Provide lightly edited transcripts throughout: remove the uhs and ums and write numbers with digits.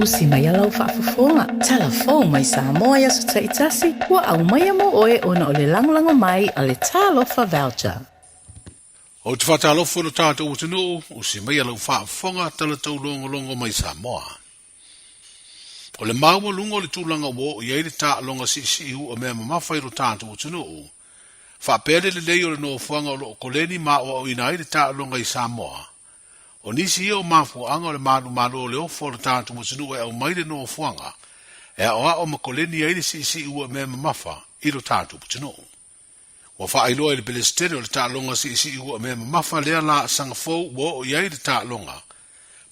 usi mai alau whaafafonga. Telefon mai Samoa ia so taitasi, ua au mai amo oe ona o le langolango mai a le talofa voucher. O te whatalofo no tātou o tunu, usi mai alau whaafonga tala tau longo mai Samoa. O le maua lungo le tūlanga o iei le tā longa si iu o mea mamawhai ro tātou o tunu. Whaapere le lei o le no fuanga o lo koleni ma o ina i le tā longa i Samoa. O nisi ia o mafu anga o le malu le ofo le tātou o tunu e au mai le no fuanga. E o a o makoleni iei le si iu o mea mamawha i ro tātou o tunu. Wa whaailoa i le belestere o le tā longa si iu o mea mamawha lea la sangafou o iei le tā longa.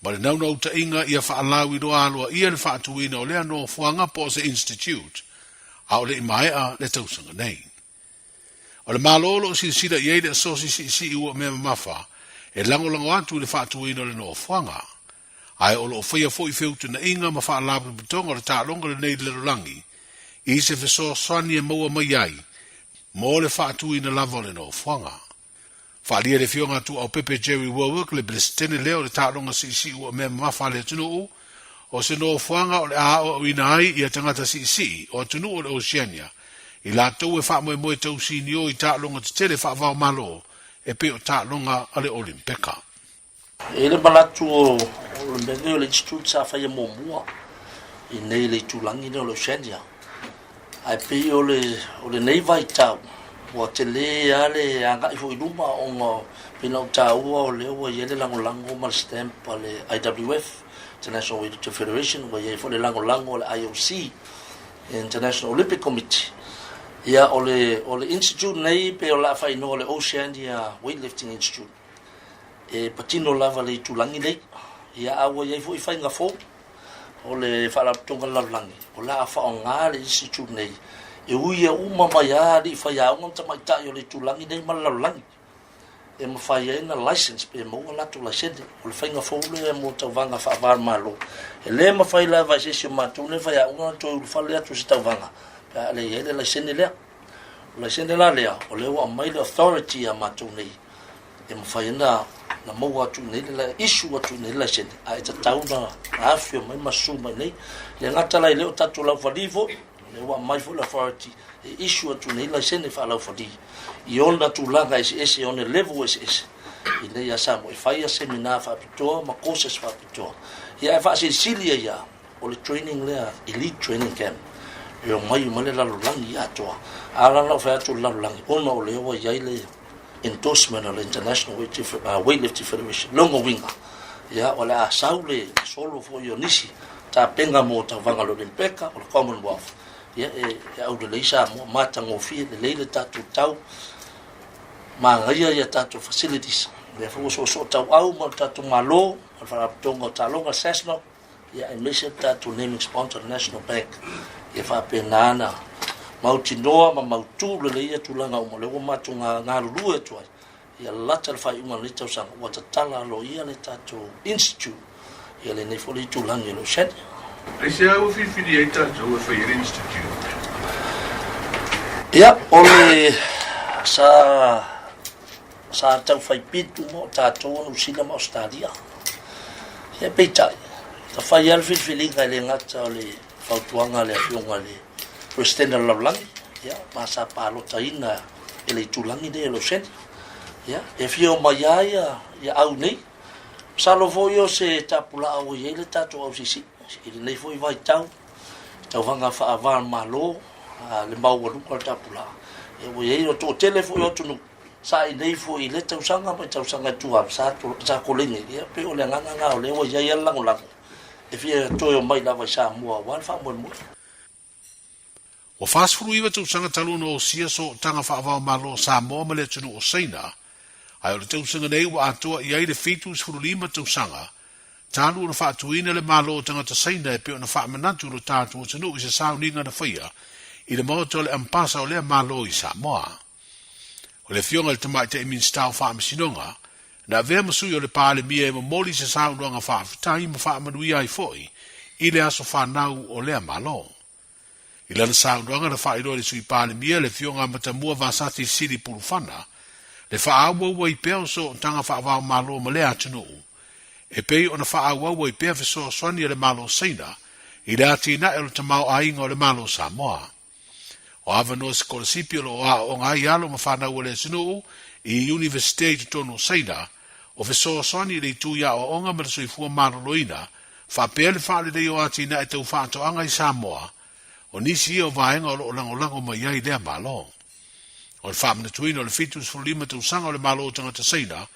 Ma le naunau ta inga ia whaalawi roa alua ia le whaatuina o lea no fuanga po se institute. A o le imaea le tausanga nei. O le malolo o sida iei le asosi si ua mea mamafa. E lango atu le whaatuina o le no fuanga. Ai o lo whaia fo i feutu na inga ma whaalawi putonga le tā longa le nei le rolangi. I se feso swani e maua mai ai. Mo le whaatuina lava le no fuanga. Whaalia le fionga tu au Pepe Jerry Warwick le blestene leo le tāronga si ua mea mawha le tunu o se no fuanga o le a o ina ai i a tangata si o tunu o le Oceania. I la tau e wha moe tau si ni o i tāronga te tele wha vau malo e pe o tāronga a le Olimpeka. E le malatu o le le institut sa whaia mōmua i nei le tūlangi o le Oceania. Ai pe o le nei vai tau. Wa te le ale anga i fo iluma o ngā pina o tāua o leo wa iele lango ma stamp a le IWF, International Weightlifting Federation, wa iele fo le lango le IOC, International Olympic Committee. Ia o le institute nei pe o la fai no le Oceania Weightlifting Institute. E patino lava le tūlangi nei, ia awa iele fo i fai ngā fo, o le whaalatonga lavlangi, o la fa o ngā le institute nei. E uia uma mai a li whaia o ngam tamaitai o le tūlangi nei malalangi. E ma whaia ina license pe maua latu license. O le whainga whaule e mo tau vanga whaavara malo. E le ma whaila vai sesi o mātou ne whaia o ngam tau whale atu si tau vanga. Pea le hele license lea. O license la lea. O le wa mai le authority a mātou nei. E ma whaia na maua atu nei le issue atu nei license. A e ta tau na awhio mai masu mai nei. Le ngata lai leo tatu lau whalivo. Le wa mai full authority e issue atu nei la sene fa la fodi I ona tu langa ese on level ese I nei ya samo e fai seminar fa pitoa ma courses fa pitoa ia fa Sicilia ya o le training le elite training camp e o mai le la langi ya toa ala la fa tu la langi ona o le wa ya le endorsement of the International Weightlifting Federation longo winga ia wala saule solo fo yo nisi ta penga mo ta vanga lo Olimpeka o le Commonwealth ia e au le leisa mo mata ngofi le leile tatu tau ma ngai ia tatu facilities le fo so tau au mo tatu malo fa tonga talonga sesno ia e mission tatu naming sponsor National Bank ia fa penana mautinoa ma mautu le ia tulanga mo le matu nga lulu e toi ia lata fa uma le tau sang wa tala lo ia le tatu institute ia le nei fo le tulanga lo shed. I say I will feel the tātou for your institute. Ia, ole sa tau fai pitu mo tātou anu sila ma Australia. Ia peitai. Ta fai alfi filinga le ngata o le fautuanga le fionga le President Lavlangi. Ia, ma sa palo taina e le tulangi de lo sen. Ia, e fio mai ia au nei. Sa lo voio se tapula au ia le tātou au sisi. I nei foi vai tau vanga whaavara malo le maua luka le tapula e o iei o tō tele foi o tunu sa I nei foi le tausanga mai tausanga tua sa kolingi ia pe o le nganga o le o iei lango e fia toi o mai lava sa mua wan wha mua O whaasfuru iwa tausanga taluna o sia so tanga whaavara malo sa moa ma le tunu o seina ai o le tausanga nei wa atua iei le fitu sfuru lima tausanga Tālu na whaatuina le malo o tangata saina e peo na whaamanatu lo tātu o tanu I se sauninga na whaia I le maoto le ampasa o lea malo I Samoa. O le fionga le tamai te imin stau whaamasinonga, na vea masui o le pāle mia e mamoli se saunuanga whaafitai ma whaamanuia I foi I le aso whanau o lea malo. I lana saunuanga na whairo le sui pāle mia le fionga matamua vasati siri purufana, le whaaua I peo so tanga whaavau malo ma lea tanu. e pei ona whaawau i pia fiso swani le malo seina, i le ati na e lo tamau ainga o le malo Samoa. O ava no se kolesipio lo o ngai alo ma whanau le sinu i University to tono seina, o fiso swani le tu ya o onga ma le soifua malo loina, whapea le whaale le o ati na e tau whaato anga i Samoa, o nisi o vaenga o lo lango ma iai lea malo. O le whaamana tuina o le fitus fulima tau sanga o le malo o tangata seina,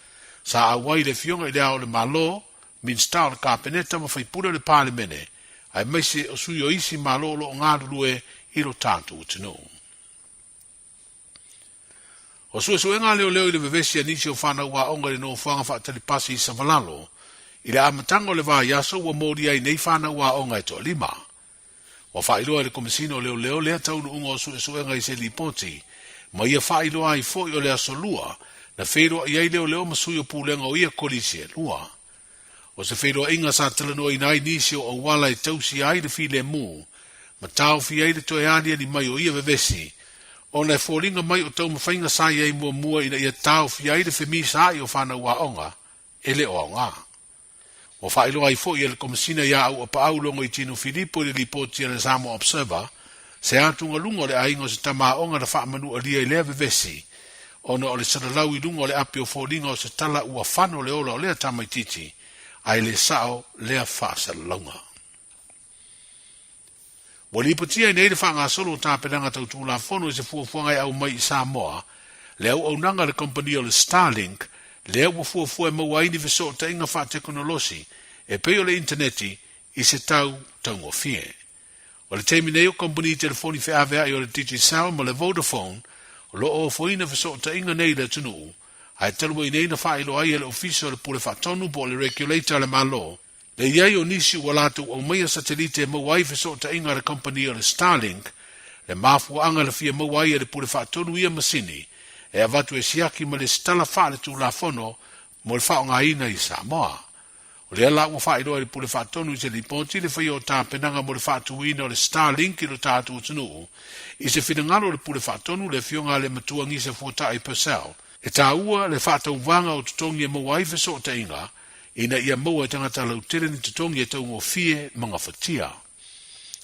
sa awai le fionga i lea o le malo, min sta o le kapeneta ma whaipura le palemene, ai maise o sui o isi malo o lo ngāru lue i lo tātu utinu. O suenga leo i le vevesi anisi o whanau wa onga le no whanga whaatalipasi i Savalalo, i le amatanga o le vā yaso wa mōri ai nei whanau wa onga i to lima. Wa whailoa le komisino leo lea taunu unga o suenga i se lipoti, ma ia whailoa i fo i o le asolua, na wheroa i ai leo masui o pūlenga o ia kolisi e lua. O se wheroa inga sa talanoa i nai nisi o wala i tausi ai le file mū, ma tau fi ai le toe alia ni mai o ia vevesi, o na fōringa mai o tau mawhainga sa iai mua ina ia tau fi ai le whemisa ai o whanau wa onga, ele o ngā. O whailoa i fo i le komisina ia au o paulongo i tino Filipo i le lipoti le Samoa Observer, se atunga lungo le aingo se tama onga na whaamanu alia i lea vevesi, ona o le saralau i lungo le api o fōringa o se tala ua whano le ola o lea tamaititi, ai le sao lea whaasalaunga. Wa lipotia i nei le whanga solo tā penanga tautu la whono i se fuafuanga i au mai i Samoa, le au au nanga le kompani o le Starlink, le au fuafua e maua ini viso ta inga wha teknolosi, e peo le interneti i se tau ngofie. O le teimi nei o kompani telefoni whiawea i o le Digicel ma le Vodafone, o lo o foina viso ta inga nei le tunu, ai talua i nei na wha ilo ai le ofisio le pule whatonu po le regulator le malo, le iai o nisi ua latu o meia satelite mawai viso ta inga le kompani o le Starlink, le mafua anga le fia mawai le pule whatonu ia masini, e avatu e siaki ma le stala wha le tu la fono mo le wha o ngā ina i Samoa. O le ala ua wha iloa le pule whatonu i se lipoti le whai o tā penanga mo le whatu ina o le Starlink i lo tātu utunu, i se whingalo le pule whatonu le fionga le matua ngisa fuatai Purcell, e tā ua le whatau vanga o tutongi e mawai viso ta inga, ina ia maua e tangata lau tere ni tutongi e tau ngofie mga whatia.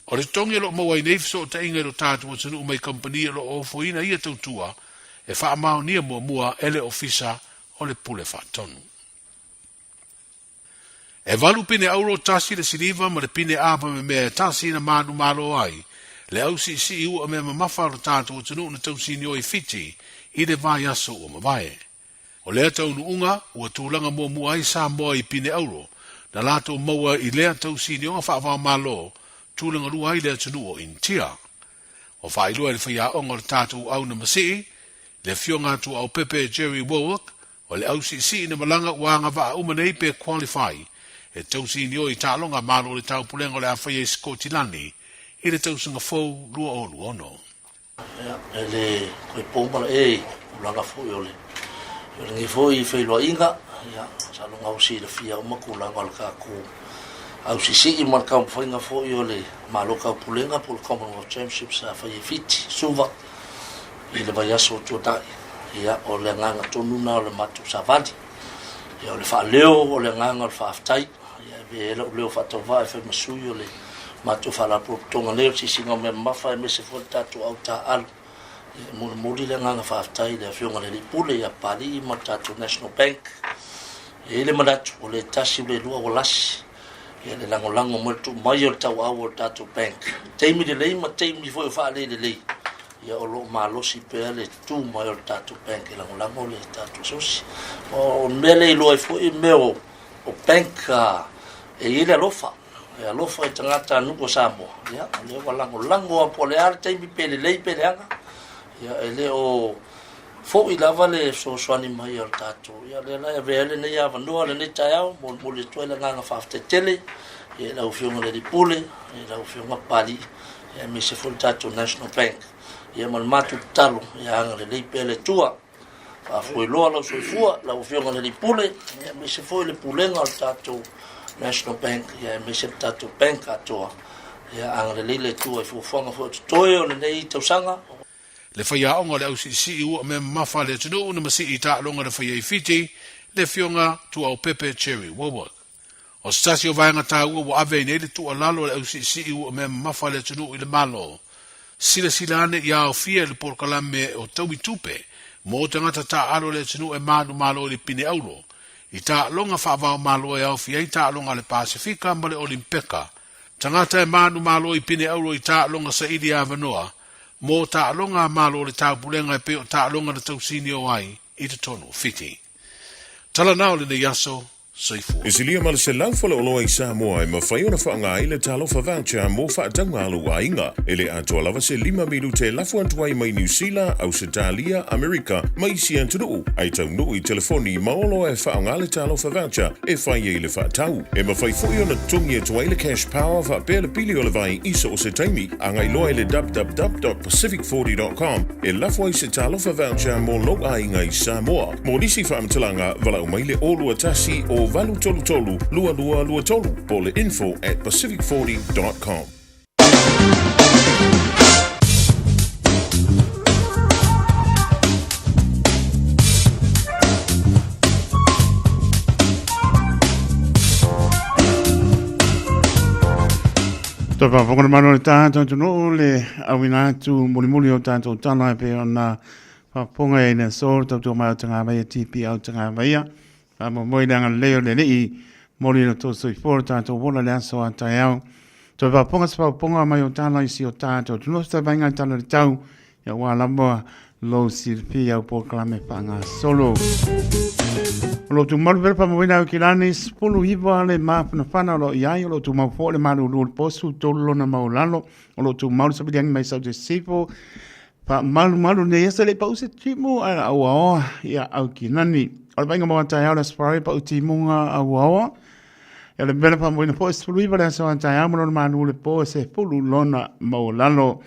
O le tutongi e lo mawai nei viso ta inga i lo tātu utunu mai kompani e lo ofo ina ia tautua, e wha amao nia mua ele ofisa o le pule whatonu. E walu pine auro tasi le siliva ma le pine apa me mea tasi na manu malo ai, le au si ua me mamafa o tātu o tunu na tausi ni oi fiti i le vai aso o mawae. O lea taunu unga ua tūlanga mua ai Samoa i pine auro, na lato maua i lea tausi ni onga whaavao malo, tūlanga lua ai lea tunu o intia. O whailua le whaia onga le tātu au na masii, le fionga tu au Pepe Jerry Warwick, o le au si na malanga uanga wa umanei pe qualify, e tausi ni oi tālonga malo le tau pulenga le awhaia i Skotilani, i le tausinga fau lua o luono. E le koe pōmara ulanga fo i ole. I ole ngi fo i whailua inga, sa longa au si le fia o maku ulanga le kāku. Au si i man kau mwhainga fo i ole malo kau pulenga po le Commonwealth Championships a whaia fiti, suva, i le vai aso tuatai. Ia o le nganga tonuna o le matu savadi. Ia o le wha leo o le nganga o le wha aftai. Ia e leo whatova e whai masui o le matu wha la tonga leo si singa me mawha e mese fo tatu au ta alu. Ia muri le nganga wha aftai le whionga le lipule ia pari i ma tatu National Bank. Ia le manatu o le tasi o le lua o lasi. Ia le lango mo tu mai o tau au o tatu bank. Teimi le lei ma teimi fo e wha le lei. Ia o lo malosi pe le tu mai o tatu bank e lango le tatu sosi. O mele i loa i fo i meo o bank e ile alofa. E alofa e tangata nuko Samoa. Ia o le wa lango a po le ar teimi pe le lei pe le anga. Ia e le o fo i lava le so swani mai o tatu. Ia le la e vele ne ia vanua le ne taiao mo le tuele nganga whafte tele. Ia la ufionga le dipule. Ia la ufionga pali. Ia me se fo tatu National Bank. Ia mal matu talo ia anga le leipe le tua fa foi loa la soifua la ufionga le pule ia me se foi le pulenga al tatu National Bank ia me se tatu bank atoa ia anga le tua fu fonga fo toe o le nei tausanga le whaia onga le au si ua me mawha le tunu una masi i ta longa le whaia i fiti le fionga tu au Pepe Cherry Warwick. O stasi o vaenga tā ua wa ave nei le tu alalo le au si ua me mafa le tunu i le malo. Sila ane i au fia le porkalame o tau i tupe, mo o tangata tā alo le tunu e manu malo le pine aulo. I tā longa whaavao malo e au fia i tā longa le Pasifika ma le Olimpeka. Tangata e manu malo i pine aulo i tā longa sa ili avanoa, mo tā longa malo le tā pulenga e peo tā longa le tau sini o ai i te tonu fiti. Tala nao le ne yaso, Soifua. E silia ma le se lau fala oloa i Samoa e mawhai ona whaanga i le talofa voucher mo whaatanga alu wa inga. E le atua lava se 5 milu te lafu antuai mai New Zealand, Australia, Amerika, mai si antunu. Ai tau nuu i telefoni maolo e whaanga le talofa voucher e whai e le whaatau. E mawhai fui ona tungi e tuai le cash power wha pēle pili o le vai iso o se taimi. Anga i loa i le www.pacific40.com e lafu ai se talofa voucher mo lo a inga i Samoa. Mo nisi whaamatalanga wala umai le olua tasi o Valu Tolu Tolu, Lua Lua Lua Tolu, po le info@pacific40.com. Topa whakona mano le tātou tunu le awina tu muli o tātou tana e pe ona whaponga e na sōr tātou mai o tanga mai tipi au tanga mai a. Mo moi langa leo le nei moli no to Soifua tātou wona le aso a tai au. Topa ponga sa ponga mai o tana isi o tātou tunu sta vainga tana le tau ya wa lamo lo sirpi au porklame panga solo. Lo tu malu verpa mo wina ki lani spulu hiva le mapna fana lo iai lo tu mau fo le malu lo postu tolo na mau lalo lo tu malu sabi yang mai sau de sipo pa malu ne yesa le pause timu a o ya au ki nani al venga mo tai ala spari pa timu a o ya le verpa mo wina postu hiva le so tai amo lo malu le pose pulu lona mau lalo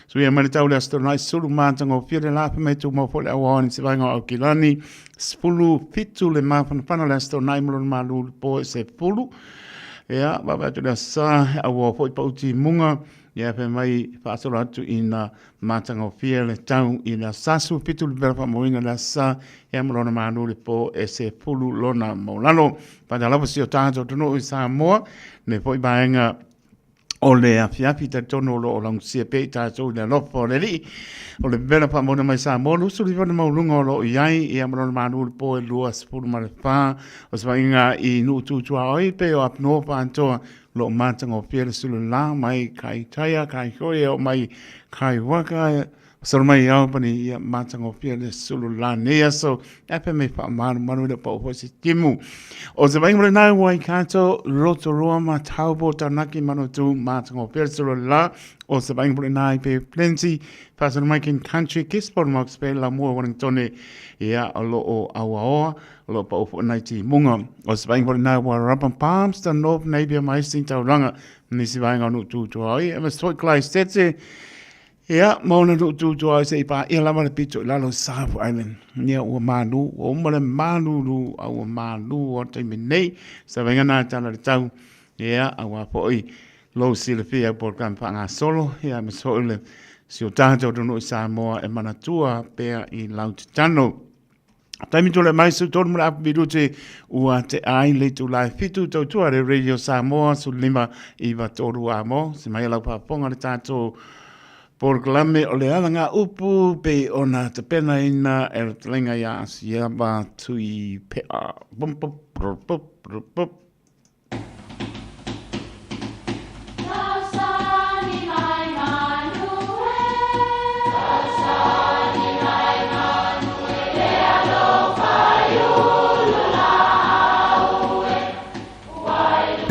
so ia mai tau le astronai sulu mātango fia le lape mai tu mo fo le awa ni se vanga au ki lani spulu pitu le mawhanawhana le astronai mulon malu le po se pulu ia baba tu le sa awa fo i pauti munga ia pe mai whaasoro atu i na mātango fia le tau i na sasu pitu le berapa moina le sa ia mulon malu le po e se pulu lona maulano pada lawa si o tātou tunu i Samoa ne fo i baenga o le afiafi ta tono lo o lang sia pe ta so le lopo le li o le bela pa mo mai sa mo lu su li mo lungo lo iai e mo ma lu po e lu as pu ma le pa o sa inga i nu tu tu ai pe o apno pa anto lo matango pe le su la mai kai taia kai hoi o mai kai waka so mai au pani ia matango pe le su la ne so epe me pa ma le po ho si timu o se vai mo na wai kanto roto roma taubo tanaki mano tu matango pe su la o se vai mo na pe plenty pastor Mike in country kisport max pe la mo Wellington ia lo o awa lo pa o naiti munga o se vai mo na wa rubber palms the north navia mai sin tauranga ni se vai nganu tu ai e so clay setse ia mauna tu ai se pa ia lama le pito la lo South Island ia o manu o male manu lu o manu o te minei sa venga na tana le tau ia awa poi lo silfia por campanga solo ia me so le si o tātou no Samoa e manatua pea i Lautitano. Taimi tole mai su tonu mara apirute ua te ai le tu lai fitu tau tua re Radio Samoa su lima i watoru amo. Se mai lau paponga le tātou porklame o le alanga upu pe ona te pena ina e le talenga ia asiaba tui pea. Bum bum bum bum bum.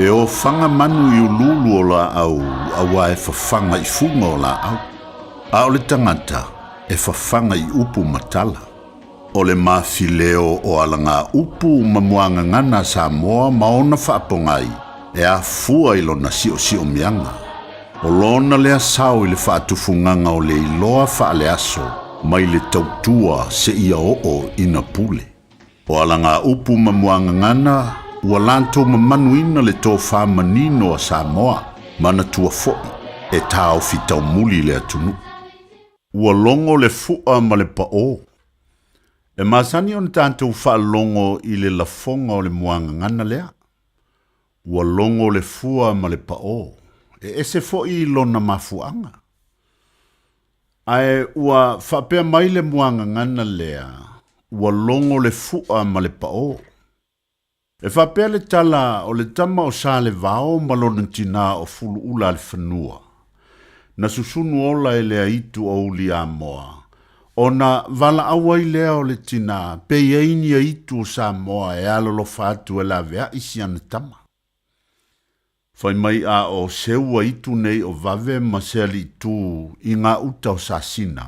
E o whanga manu i ululu o la au, awa e whawhanga i funga o la au. A o le tangata e whawhanga i upu matala. O le mawhileo o alanga upu mamuanga ngana Samoa maona whaapongai e a fua i lona si o mianga. O lona lea sao i le whaatufunganga o le iloa whaale aso mai le tautua se ia o ina pule. O alanga upu mamuanga ngana ua lantou mamanuina le tō whamanino a Samoa, mana tua fo'i, e tāo fitau muli le atunu. Ua longo le fua ma le pa'o. E masani on tātou whaalongo i le lafonga o le muanga ngana lea. ua longo le fua ma le pao, ese fo I lona mafuanga. Ae ua whapea mai le muanga ngana lea, ua longo le fua ma le pao. E whapea le tala o le tama o sa le vao malona tina o fulu ula le whanua. Na susunu ola e lea itu o uli a moa. Ona vala awai lea o le tina, pe iaini a itu o sa moa e alolo fatu e la vea isi ana tama. Whai mai a o seua itu nei o vave ma seali tu I ngā uta o sa sina.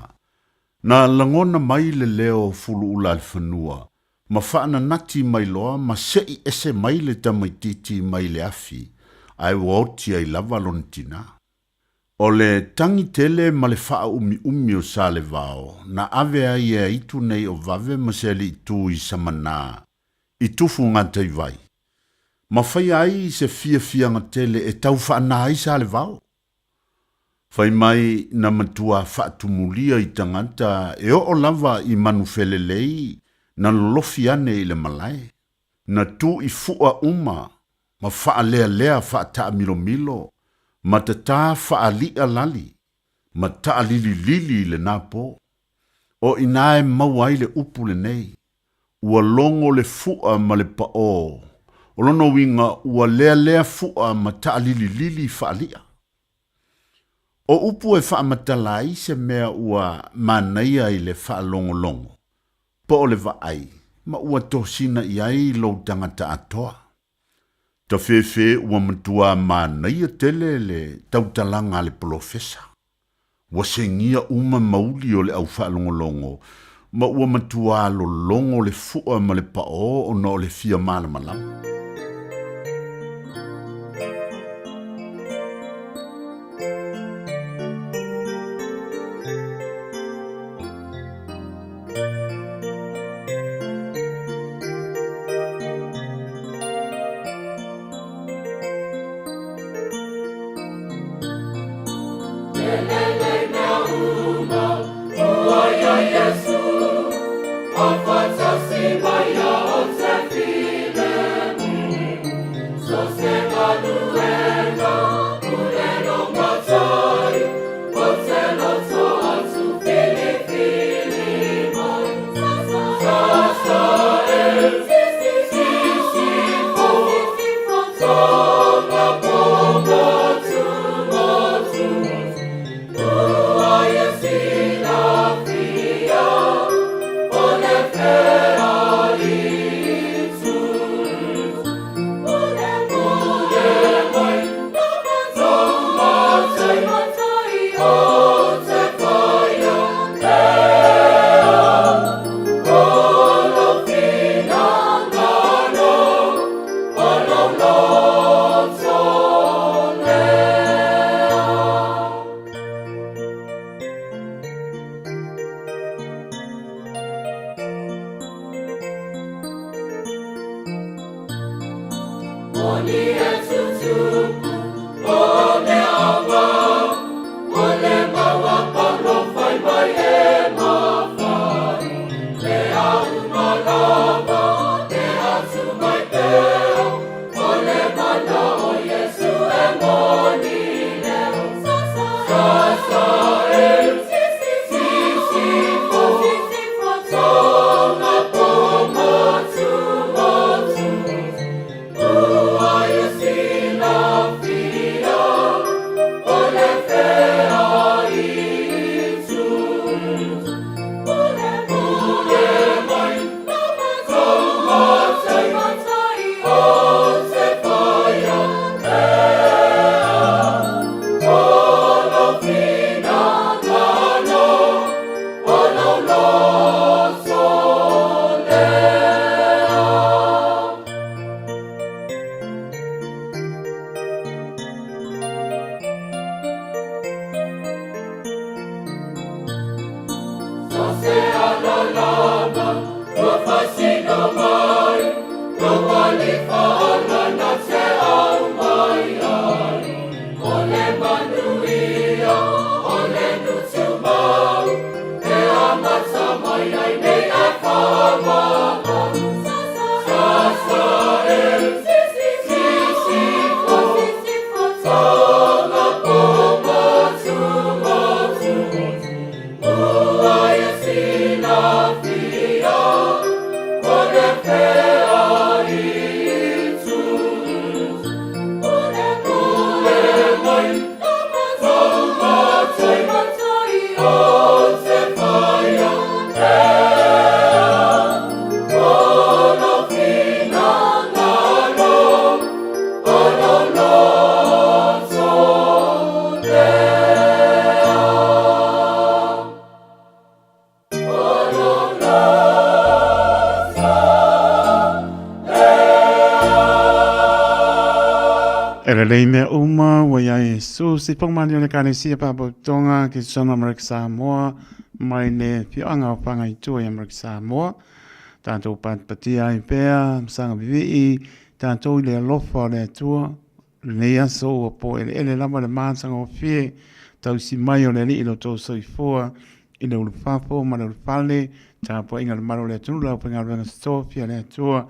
Na langona mai le leo fulu ula le whanua. Ma whaana nati mai loa ma sei ese mai le tamaititi mai le afi. Ai wauti ai lava lontina. O le tangi tele ma le wha umi o sa le vao. Na ave ai e itu nei o vave ma seali itu I samana. I tufu ngatai vai. Ma whai ai se fia ngatele e tau whaana ai sa le vao. Whai mai na matua whaatumulia I tangata e o lava I manu felelei na lofi ane I le malai. Na tu I fua uma ma wha lea wha taa milo. Ma ta taa wha lia lali. Ma taa lili le napo. O inae mawai le upu le nei. Ua longo le fua ma le pao. O lono winga ua lea fua ma taa lili whaalia. O upu e wha matalai se mea ua manaia I le wha longo. Po o le ai, ma ua tosina I ai lo tangata atoa. Ta fefe ua matua manaia tele le tautalanga le profesa. Ua sengia uma mauli o le au wha longo. Ma ua matua lo longo le fua ma le pao o no le fia malam. Ele lei mea uma wa ia Yesu si pongmani o le kanesia papotonga ki sona Amerika Samoa mai le pioanga o panga i tua i Amerika Samoa. Tātou patia i pēa, msanga vivi, tātou i le alofa o le atua, le aso o po ele lama le māsanga o fie, tau si mai o le li ilo tō soifua, i le ulufafo, ma le ulufale, tāpo inga le maro le atunu, lau penga le stofia le atua,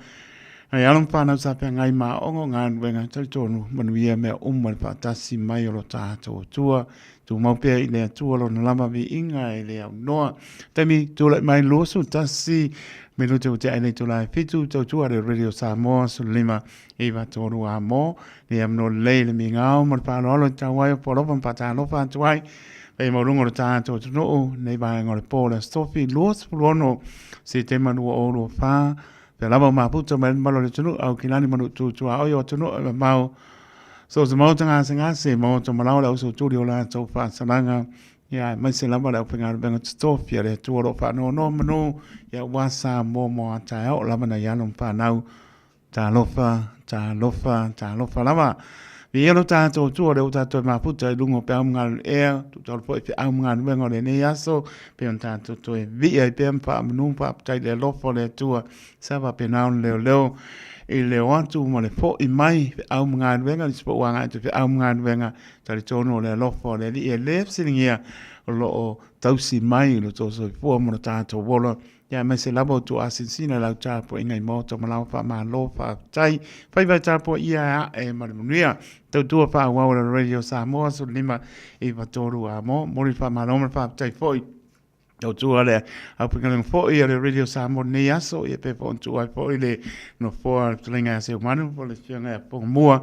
ai alum whanau sa pia ngai maa ongo ngā nuenga tali tonu manuia mea le whaatasi mai o lo tātou tua, tu maupea i le atua lo na lama vi inga i le au noa, temi tūlai mai losu tasi, me no te o te aile to lai fitu tau tua re Radio Samoa su lima e va toru a mo le amno le mi ngao mo pa lo tau ai po lo pa ta lo fa tuai e mo rungo ta to no nei va ngore po la stofi los lono se te manu o lo fa pe lava ma puto ma lo le tunu au kilani manu tu au yo tunu ma so se mo tanga se mo to ma la so tu la to fa salanga ya mai se lama la pengar benga stofia le tu ro fa no manu ya wasa mo ta o lama na ya no fa nau ta lofa lama vi elo ta to tu o ta to ma puta lungo pe am ngal e tu to po pe am ngal benga le ne yaso pe on ta to vi e pe am pa manu pa ta le lofa le tu sa va pe na leo e le watu mo le fo i mai au mga wenga li spo wanga te au mga wenga tali tono le lofo le li e le singia lo tausi mai lo to so fo mo ta to wolo ya me se labo tu asinsina la ta po inga moto mo la fa ma lo fa tai fa va ta po ia e ma munia to tu fa wa Radio Samoa so lima e va toru amo mo li fa ma lo fa tai foi o tu ale a pinga fo i le Radio Samoa ne aso e pe pon tu ai fo le no fo tlinga se manu po le fianga po mua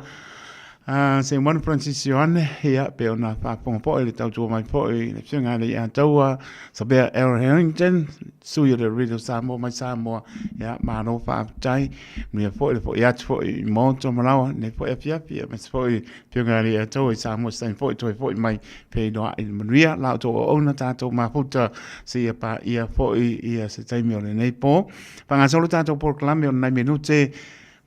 se manu francisione ia pe ona fa po le tau tu mai po le fianga le a taua sabe Harrington su i le Radio Samoa mai Samoa ia ma no fa tai mi fo le fo ia fo i monto malawa ne fo fia me fo i fianga le a taua Samoa sai fo mai pe do i manuia la to ona tato ma puta se pa ia fo ia se taimi o le nei po panga solo tato por clame o nai minute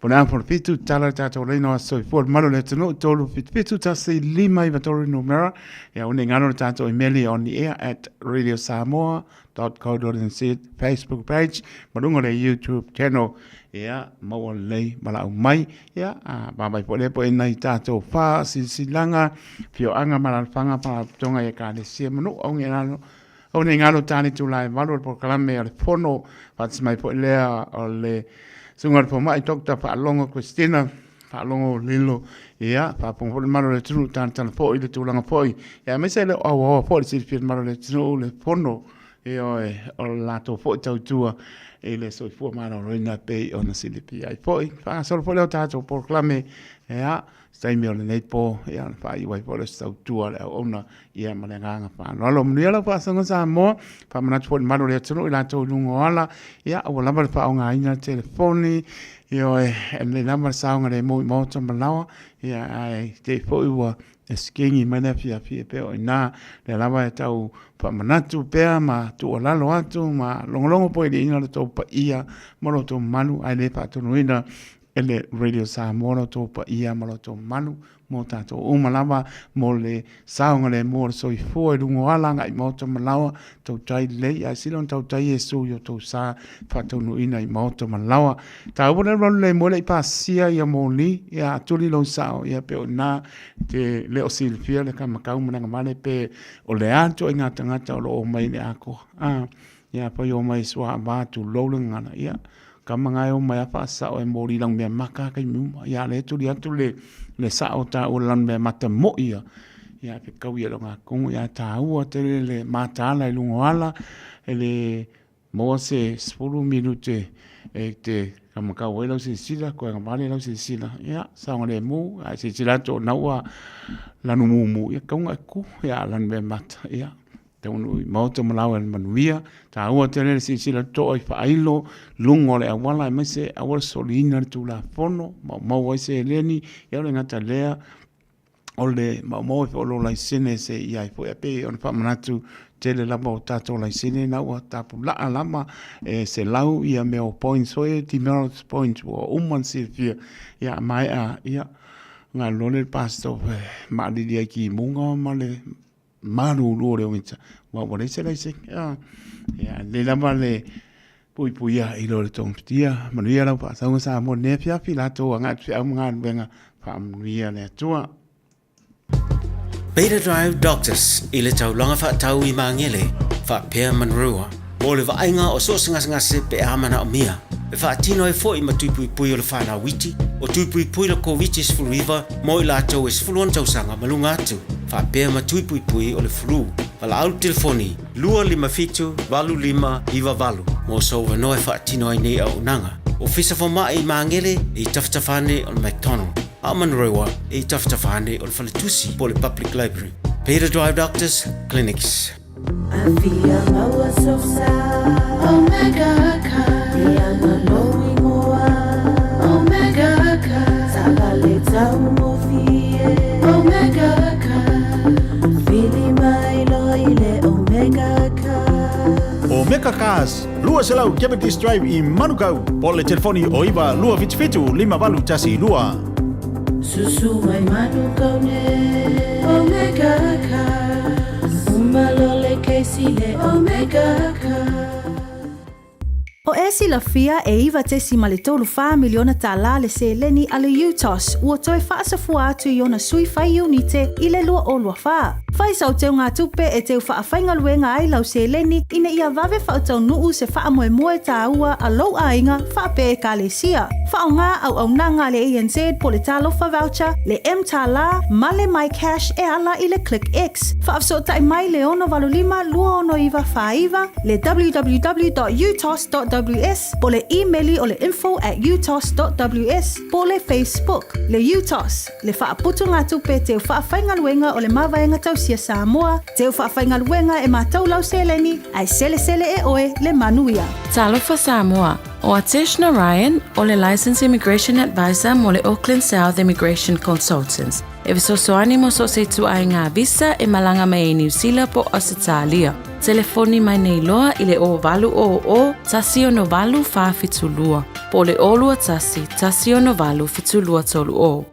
pona por fitu tala tato le no so for malo le tino tolu fitu ta se lima i vatori numera ya un ngano tato email on the air at radiosamoa.co.nz Facebook page madungo le YouTube channel ya mo le mala mai ya ba bai po le po nai tato fa silanga fio anga mala fanga pa tonga e ka le se manu o ngano o ne ngalo tani tu lai valor por kalame al fono pats mai po le o le sungar po mai dokta pa longo Christina pa longo lilo ya pa po malo le tru tan po ile tu langa po ya me se le o po le sir malo le tru le fono e o la to po tau tua e le so fu malo roina pe ona silipi ai po fa solo po le tato por kalame ya stai me le nei po ya fa i wai po le tau tua le ona ia malanga fa no lo mnia la pa sanga sa mo pa mana tu malo le tru la to lungo ala ya o la ba fa nga ina telefoni io e le number sound le mo to malawa ya ai te fo wa skingi mana fia pe o na le lava tau pa mana tu pe ma tu la lo atu ma longo po ile ina to pa ia mo to manu ai le pa to nuina ele Radio Samoa to pa ia mo to manu mo tato o malava mo le saunga le mo so i fo e lungo alanga i mo to malawa to tai le a silon to tai Yesu yo to sa fa to no ina i mo to malawa ta o le mo le pasia ia mo ni ia tuli lo sao ia pe na te le o silfia le kama kau mana male pe o le anto inga tangata o mai le ako ia pa yo mai swa ba tu lo ngana ia kama ngai o mai fa sa o mori lang me maka kai mu ya le tu dia tu le sa o ta o lan me mata mo ia ya pe kau ia longa ku ya ta o te le mata la lungo ala ele mo se 10 minute e te kama kau e lo se sila ko ngale lo se sila ya sa ngale mu a se sila to na wa la no mu ya kau ku ya lan me mata ya te unu mauta malawa manuia ta ua tele si sila to ai failo lungo le awala me se awal solina tu la fono ma wa se leni ya le ngata lea o le ma mo fo lo lai sene se ia fo pe on fa manatu tele la mo tato lai sene na wa tapu la alama se lau ia me o points so ti me points o man se fia ya mai a ia ngā lole pasto ma di dia ki munga ma le maru lo le winta wa wa le sele se ya le la ma le pui ya i lo le tong tia ma ria la pa sa mo ne pia la to nga pia nga benga pa ria le tua Beta Drive Doctors i le tau langa wha tau i mangele wha pēr manrua o le vaenga o so singa se pe amana o mia e wha tino e fo i matui pui o le whana witi o tui pui la ko witi Sfulu River mo i la tau e Sfulu tau sanga malunga atu wha pēr matui pui o le furu wala au telefoni 255-25 mo so wanoe wha tino ai nei au nanga o fisa fo mai i mangele i taftafane o le McDonald Amanrewa e taftafane o le Falatusi po le Public Library. Beta Drive Doctors Clinics. Avia maua sosa Omega Ka Diana Lowi Moa Omega Ka Sabale Tau Mofie Omega Ka Fili Mailo Ile Omega Ka Omega Cars, lua selau Kemetis Drive i Manukau po le telefoni o iwa lua fitu 5 tasi lua. Susu mai Manukau ne Omega Ka Umalole Keisile Omega Ka O esi la fia e iwa tesi ma le tolu wha miliona tala le se leni ale UTOS ua toe whaasafua atu i ona sui whai unite i le lua o lua wha. Whai sau teo ngā tupe e teo wha whainga luenga ai lau se leni ina ia vave wha tau nuu se wha moe tā ua a lau a inga wha pe e ka le sia. Wha o ngā au nanga le ANZ po le talofa voucher, le M tala, ma le My Cash e ala i le Click X. Wha afso tai mai le ono valulima lua ono iwa wha iwa, le www.utos.ws, po le e-maili o le info@utos.ws, po le Facebook, le UTOS, le wha aputu ngā tupe teo wha whainga luenga o le mawaenga tau sia Samoa, teo wha whainga luenga e mātou lau seleni, ai sele e oe le manuia. Talofa Samoa, o Atish Narayan, o le Licensed Immigration Advisor mo le Auckland South Immigration Consultants. E visosoani mo so se tu ai ngā visa e malanga mai e New Zealand po Australia. Telefoni mai nei loa i le o valu o tasi o no valu wha fitulua. Po le olua tasi o no valu fitulua tolu o.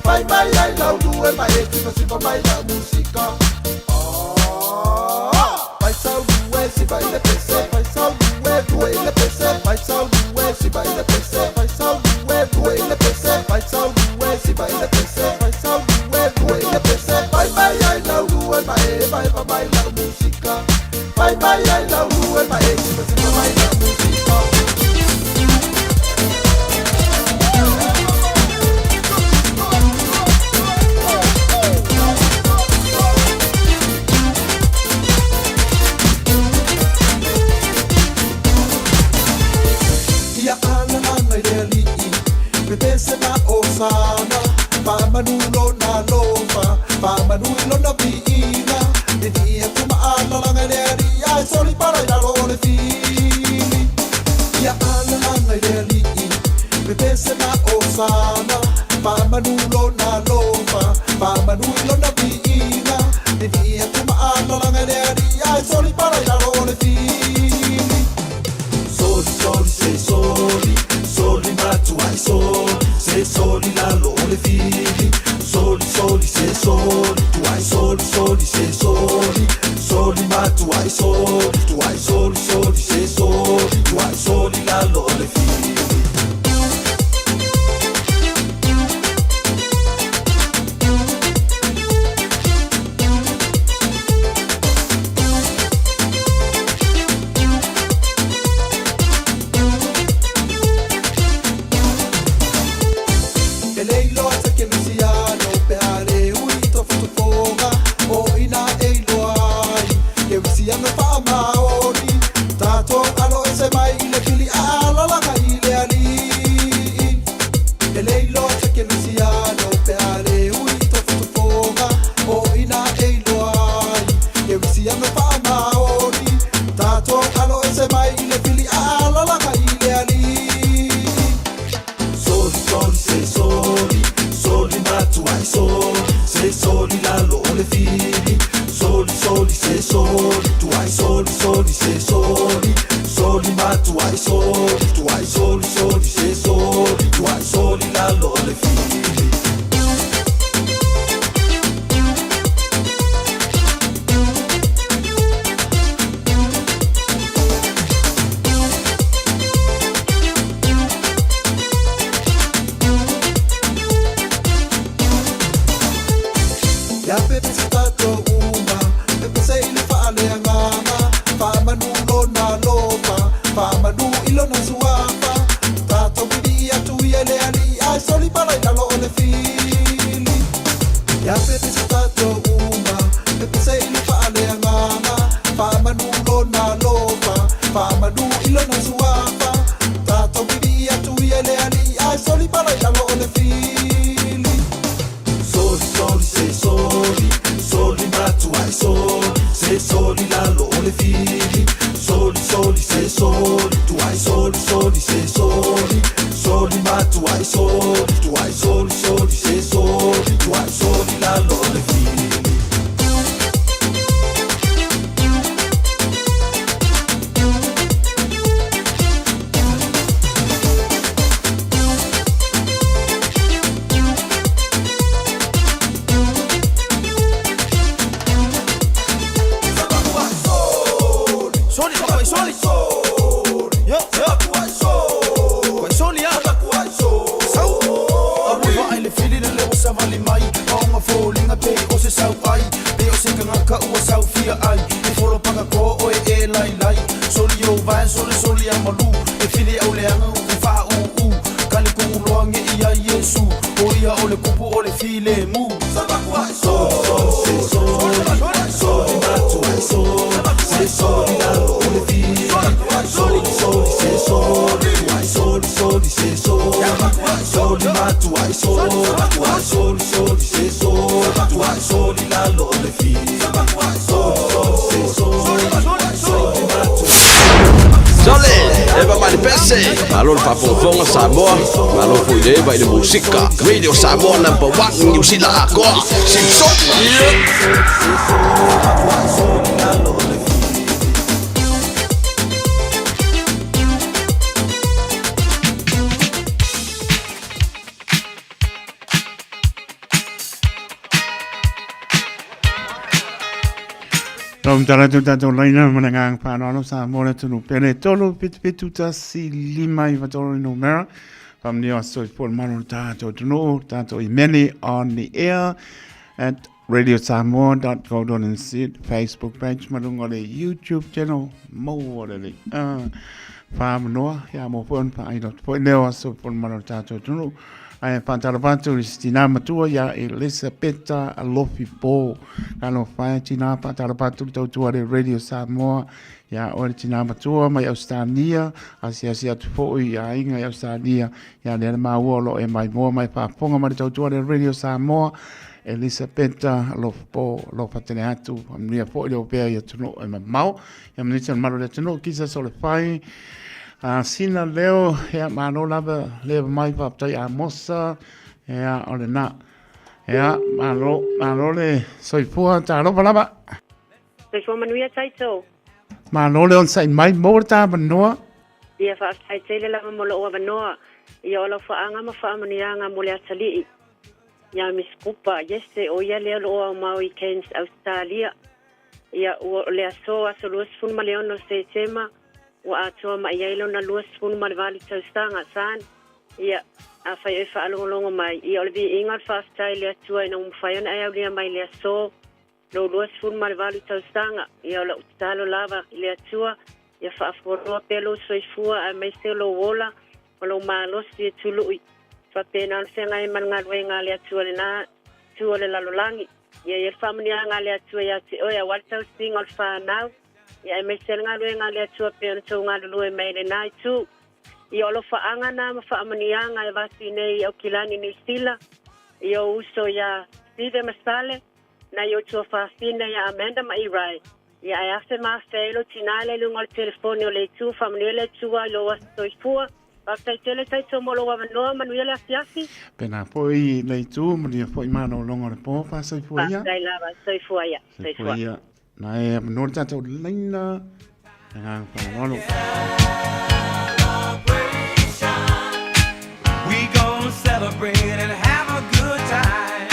Bye bye, I love you, and my head is a super, my love, music. si baila pese, vai sau due, due le pese, vai sau due, si baila pese, vai sau due, due le pese, vai sau due, si baila pese, vai sau due, due le pese, vai vai ai lau due, vai vai lau musica, vai vai ai lau due, vai vai lau musica. Pesena osana, pa manulo na lofa, pa manulo na biina, dia kuma ala la ngali ai soli para la le fili. Ya ala la ngali, pesena osana, pa manulo na lofa, pa manulo na biina, dia kuma ala la ngali ai soli para la le fili. Soli soli sei soli. Soli matu ai soli, se soli la le fili. Soli soli se soli, tu ai soli soli se soli. Soli matu ai soli, tu ai soli soli se soli. Tu ai soli la le fili. Alon paponfonga Samoa, alon fuide vai de música. Radio Samoa #1 New Zealand agora. Simpson. Rom tala tu tato laina manangang whanau sa mora tunu pere tolu pitu tasi lima I vatolo no mera. From the also for manu tato tunu tato I many on the air at radiosamoa.co.nz Facebook page malungole YouTube channel mo le whamanoa ya mo pon pa I dot point leo also for manu tato tunu. Ai pantalapatu Tina Matua ya Elisabetta Alofi Po kano fai Tina pantalapatu tautua de Radio Samoa ya ore Tina Matua mai Australia asia tupo ya inga ya Australia ya le maua lo e mai mo mai pa ponga mai tautua de Radio Samoa Elisabetta Alofi Po lo patene atu amnia po le opea ya tuno e mau ya mnitsa malo le tuno kisa sole fai sina leo ya mano lava leva mai paptai a mossa ya ole na ya mano le soifua talo balaba soifua manuia taito mano le on sai mai morta banoa ia fa sai tele lava molo o banoa ia ola fa anga ma fa manianga mole atali ya miskupa yeste o ia le o ma weekends Australia ia o le aso aso fun maleono se tema wa atua mai yailo na luas fun malvali tstanga san ia afa e fa alongo mai ia olvi ingal fast style atua ina umfayon aya lia mai le so lo luas fun malvali tstanga ia lo talo lava le atua ia fa foro pelo soifua a mai se lo wola lo malos ti tului fa pena senga e mangal wenga le atua na tua le lalolangi ia famnia nga le atua ia ti oya walta single fa now ya me senga luenga le tua pe to nga lue me le nai tu I olo fa anga na fa amanianga e vasi nei o kilani ni sila yo uso ya side masale na yo tua fa fina ya amenda mai rai ya ai afe ma felo tinale lungo il telefono le tu famile tua lo wasto ifua basta tele tai to molo wa no manuele afiasi pena poi le tu mo poi mano longo le po fa so ifua ya dai lava so ifua ya so ifua na e no tato laina nga pa We gon' celebrate and have a good time.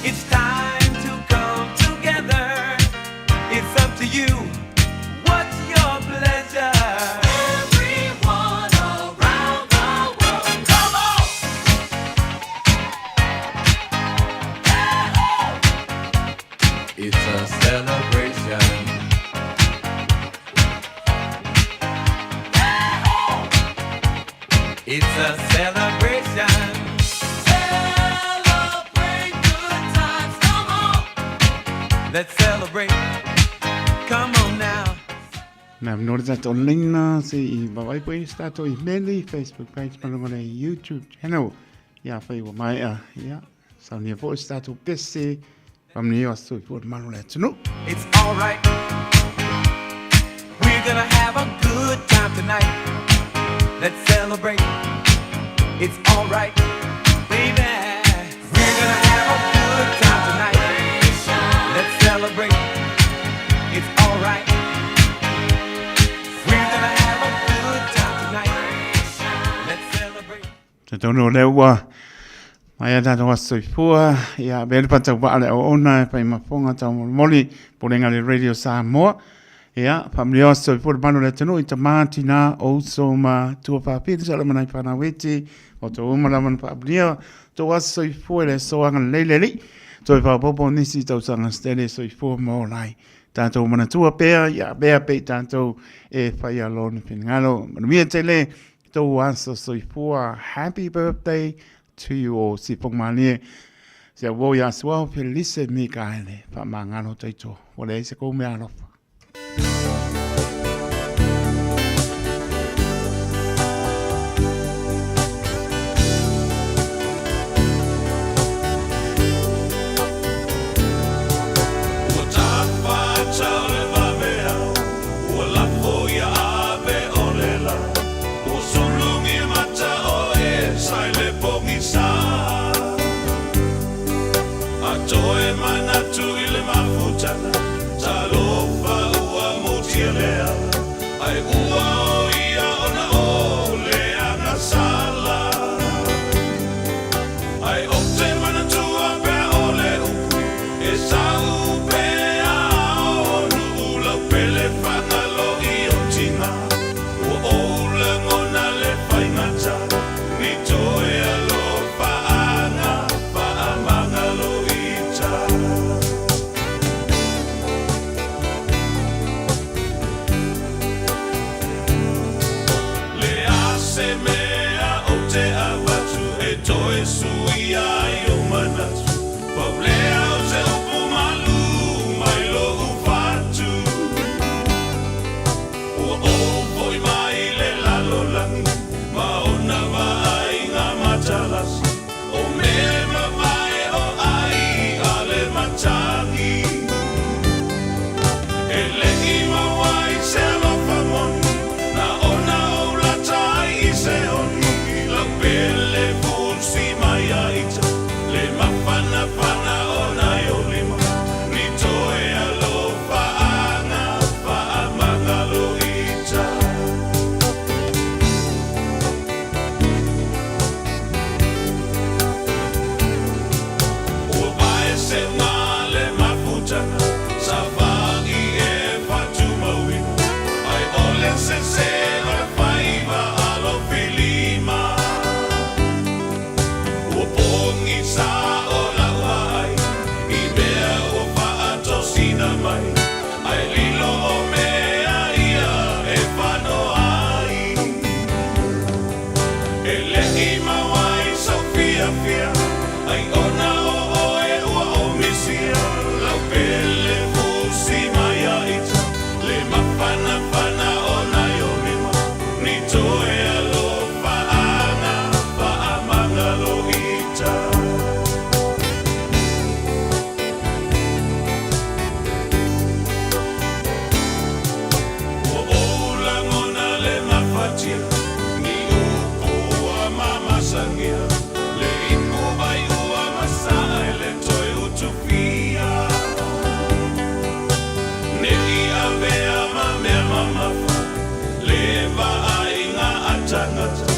It's time to come together. It's up to you. What's your pleasure? Everyone around the world, come on! It's a celebration. It's a celebration. Celebrate good times. Come on. Let's celebrate. Come on now. Na no tato laina se I vai poi stato I meli Facebook page malungole YouTube channel ya fai wa mai ya sa ni vo stato pese famni aso for malule tunu. It's all right. We're gonna have a good time tonight. Let's celebrate. It's all right, baby. We're gonna have a good time tonight. Let's celebrate. It's all right. We're gonna have a good time tonight. Let's celebrate. Tato no lewa mai tato aso fua ya bel pata wa le ona pa mafonga ta moli polenga le Radio Samoa. Ya, familia so for manu le tenu ita matina o so ma tu pa pita sala manai pana weti o to umala man pa blia to was so for le so ang leleli to pa popo nisi to sang stele so for mo lai tanto mana tu pe ya be pe tanto e fa ya lon finalo mi tele to was so for happy birthday to you all si pong mani se wo ya so felice mi kale pa mangano taito wole se ko me alo Joy manatu ile mafuta talo sui ai o manatu Paulea o te upu malu mai lo ufatu Ua o voi mai le lalo langi Ma ona vai ngā matalasi O me mawai o ai ale matangi E lehi mawai se alofa moni Na ona o latai i se honi Lau pele pulsi mai aita Le mawhana whana o nai o lima Ni toe alofa anga Wha mangalo ita Ua vai se ngale mafutana Sa whangi e whatu mauina Ai ole se se ora whaiva alo pilima Ua pongi sa o laua ai I mea ua whaato sina mai Ai lilo o mea ia e whano ai E lehi mawai so fia fia Ai ona o oe ua o misia Lau pele fusi mai aita Le mawhana whana o nai o lima Ni toe alo whaanga Wha mangalo ita Ua oulangona le mawhatia Ni upu a mamasangia Le ipu ai ua masai le toi utopia Ne ia mea ma mea mamafa Le va ai ngā atangata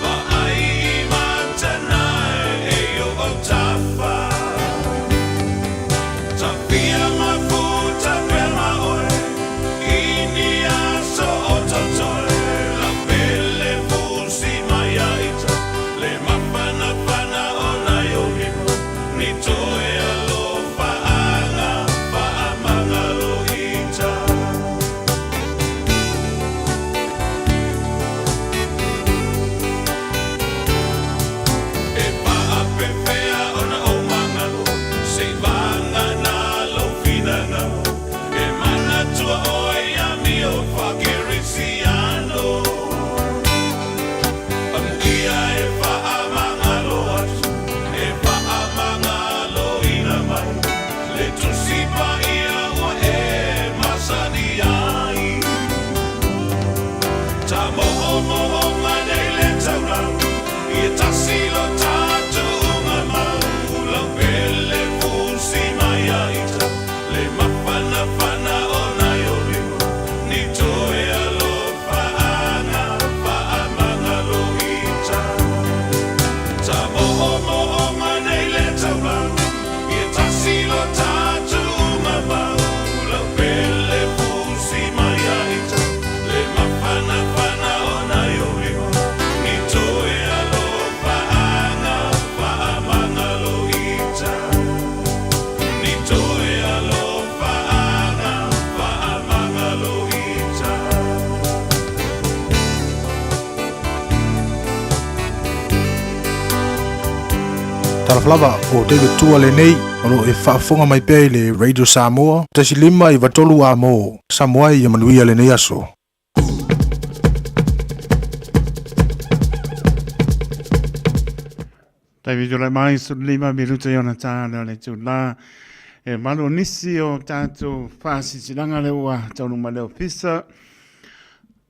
Va ai i matanae e o o tafa Tapia mafuta pema oe Ini aso o totoe La pele fusi mai aita Le mawhana whana o nai o lima Ni toe alo whaanga Wha mangalo ita E whaapewhea ona o mangalo Se vanga na lo finanga E mana tua oe ami o whakerisiano Angia e whaamangalo atu E whaamangalo ina mai Le tusipa ia ua e masani ai Ta moho moho ngane le taurau I tasilo tatu unga mau Lau pele fusi mai aita Le mawhana whana o nai o lima Ni toe alo whaanga Wha mangalo ita Ta moho moho ngane le taurau I tasilo tatu unga mau Lau pele fusi mai aita Le mawhana whana o nai o lima Ni toe alo whaanga Wha mangalo ita Ni toe alo whaanga Wha mangalo ita Talaflava o David Tua le nei o e whaafonga mai pēi le Radio Samoa tasi lima I watolu a mo Samoa I amanuia le nei aso. David Tua mai su lima minuta iona tāna le tūna. E malo nisi o tātou whaasisilanga le ua taunu ma leo pisa.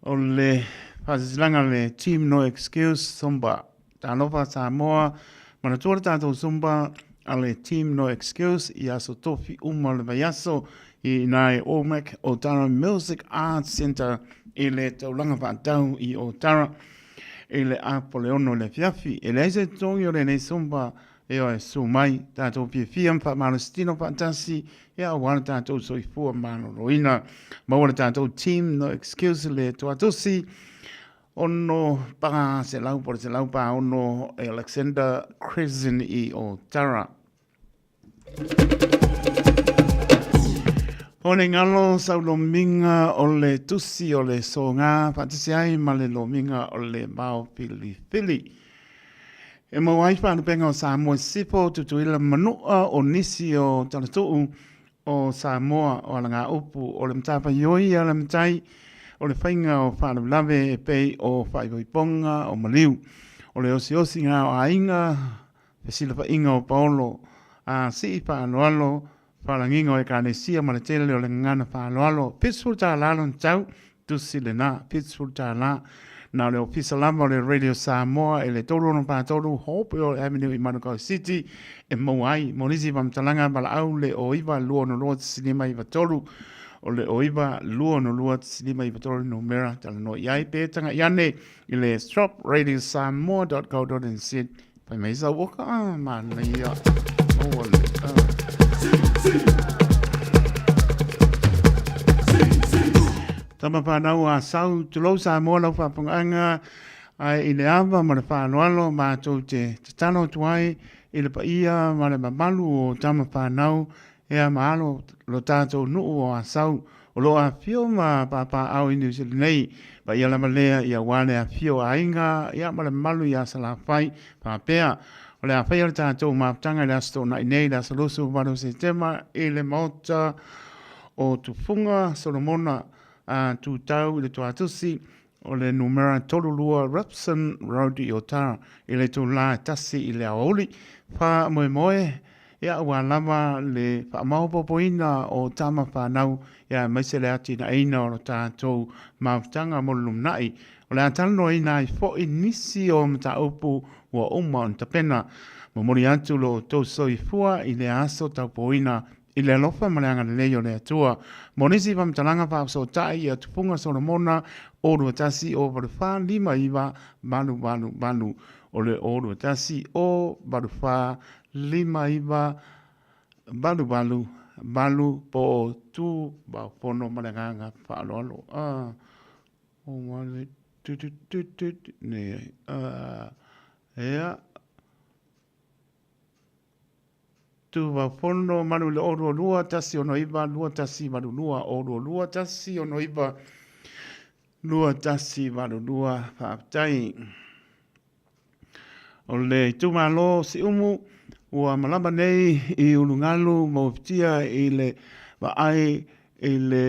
O le whaasisilanga le Team No Excuse Sumba. Tānopa Samoa. Mana tuara tātou Sumba ale Team No Excuse I aso tofi uma le vai aso I nai OMAC Otara Music Arts Center I le taulanga whaatau I Otara I le apole ono le fiafi I le aise tongi o le nei Sumba e o e su mai tātou piafiam wha malastino fantasi e a wana tātou soifua mano roina maua tātou Team No Excuse le tuatosi ono panga se lau por se lau pa ono Alexander Crescent I Otara. O le ngalo sau lo minga o le tusi o le so ngā, patisi ai ma le lo minga o le mau pili pili. E mo wai wha penga o Samoa sipo tutuila manua o nisi o talatuu o Samoa o ala ngā upu o le mtapa ioi ala mtai o le whainga o wha lave e pei o whaipoiponga o maliu o le osi ngā o ainga pesila whainga o paolo a si pa aloalo whalanginga o e kānesia ma le tele o le ngana wha aloalo Pittsburgh tā lalo ntau tusi le nā Pittsburgh tā la na le ofisa lava o le Radio Samoa e le tolu ono pātolu Hope o Avenue i Manukau City e mauai monisi vamtalanga bala au le oiva lua no lua sinima i vatolu o le oiva lua no lua sinima i vatolu no mera tala no iai pētanga iane i le stopradiosamoa.co.nz pai mai sa waka mana ia o le Tama whanau a sau tulau sa moa lau whapunganga ai i le awa ma le whanoalo ma tau te tano tuai i le paia ma le mamalu o tama whanau ea maalo lo tātou nuu o a sau o lo a fio ma papa au i New Zealand nei pa ia lama lea i a wane a fio a inga ia ma le malu i a salawhai pa pea o le a whai o tātou ma tanga i le asto na i nei la salosu wano se tema i le mauta o tufunga Solomona a tu tau i le tuatusi o le numera tolulua Rapson Road i Otara i le tu la tasi i le aoli wha moe moe ia ua lama le wha maupopoina o tama whanau ia maise le ati na eina o tātou mautanga mo lumnai o le atano i nai fo i nisi o mta upu ua uma on tapena mo mori atu lo tau soifua i le aso tau poina i le alofa maleanga le leo le atua. Monisi vam talanga pa so tai ia tupunga Solomona o rua tasi o barufa lima iwa balu o le o rua tasi o barufa lima iwa balu po tu ba pono maleanga pa alo o wale ne ea tu va fono manu le oro lua tasi ono iba lua tasi manu lua oro lua tasi ono iba lua tasi manu lua whaaptai o le tumalo si umu ua malamba nei i ulungalu maufitia i le vaai i le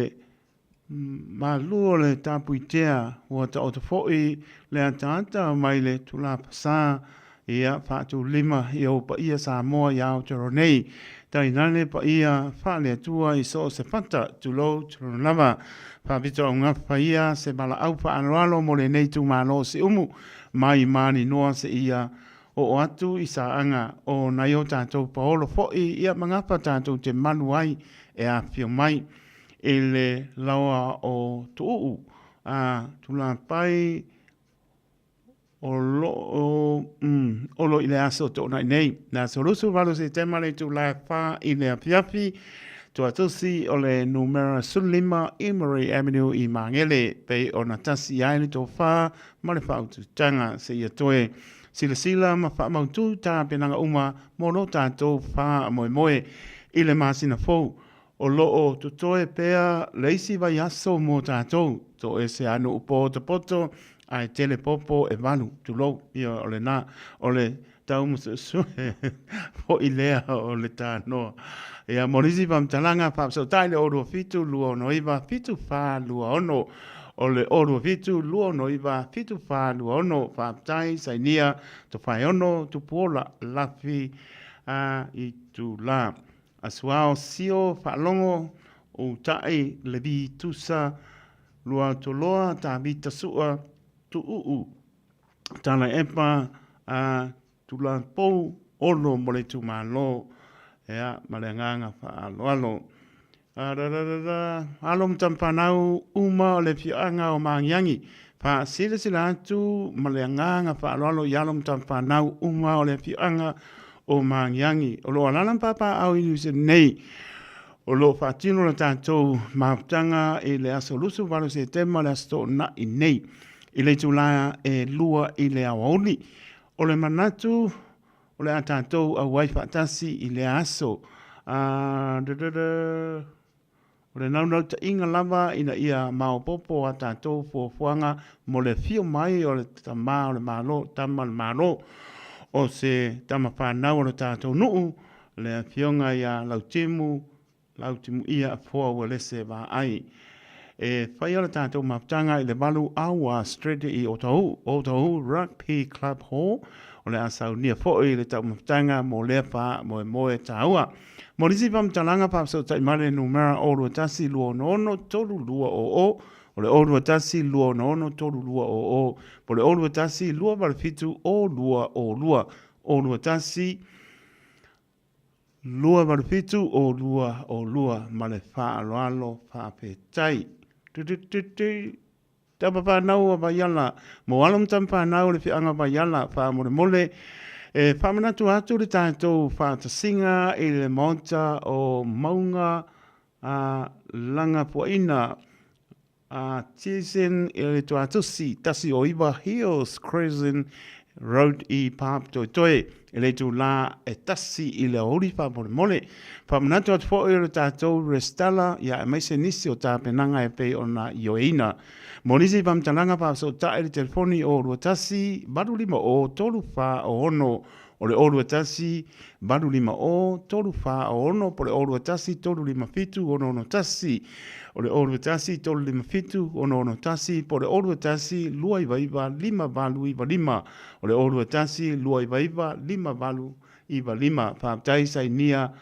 malu o le tapuitea ua ta otofoi le atanta mai le tula pasa ia whaatu lima i au pa ia Samoa i au tero nei. Tai nane pa ia whaale atua i so se pata tulo tero lava. Whapito au ngapa ia se bala au pa anualo mo le nei tu malo se umu. Mai mani noa se ia o atu i sa anga o nai o tātou paolo foi ia mangapa tātou te manuai e a fio mai. E le laua o tuu a tula pai o lo ile aso to na nei na solusu valo se tema le tu la fa ile apiapi to atosi o le numero sulima Emery Avenue i Mangele pe o natasi ai to fa ma le fa tu tanga se ia toe sila ma fa ma tu ta penanga uma mo no tanto fa moe ile masina fo o lo o tu toe pea leisi vai aso mo tatou to ese anu upo te poto ai tele popo e vanu tu lo ia ole na ole tau musu fo ilea ole ta no ia morisi pam talanga pa so taile o fitu luo no iva fitu fa luo ono ole o fitu luo no iva fitu fa luo ono pa tai sainia to fa ono tu pola lafi a i tu la aswao sio fa longo o tai levi tusa lua toloa ta vita sua tu tana epa a tula pou ono mole tu malo ea malenganga fa alo alom tampanau uma o le fianga o mangiangi fa sila atu malenganga fa alo yalom tampanau uma o le fianga o mangiangi o lo alalam papa au ilusi nei o lo fatino la tanto mautanga e le asolusu valo se tema la sto na i nei i le tula e lua i le awauli. O le manatu, o le atatou a waifatasi i le aso. O le naunau ta inga lava ina ia maopopo a tatou fuafuanga mo le fio mai o le tama o le malo, tama le malo. o se tama whanau o tātou nuu, le fionga ia lautimu ia fua ua lese wa ai. E whai ala tātou maptanga i le malu awa strede i Otahu Rugby Club Hall, o le asau nia fo'i le tau maptanga mo lea pa moe tāua. Mo risi pamtalanga pa so tai mare numera o lua tasi lua nono tolu lua o le o lua tasi lua nono tolu lua o po le o lua tasi lua marfitu o lua o lua tasi lua marfitu o lua ma le whaaloalo whapetai. Tapa whanau a vaiala, mo alum tam whanau le whianga vaiala wha mole e whamanatu atu le tātou whātasinga i le monta o maunga a langa puaina a tisen i le tuatusi tasi o Iwa Hills Crescent Road i Pāp Toitoe i le tu la e tasi i le ori mole. Whamanatu atu fo i le tātou restala ia e meise nisi o tā penanga e pei o na ioeina. Monisi pamtalanga pa so ta e telefoni o ruatasi baru lima o tolu fa o ono o le o ruatasi baru lima o tolu fa o ono po le o ruatasi tolu lima fitu ono ono tasi o le o ruatasi tolu lima fitu ono ono tasi po le o ruatasi lua iwa lima balu iwa lima o le o ruatasi lua iwa lima balu iwa lima pa tai sai nia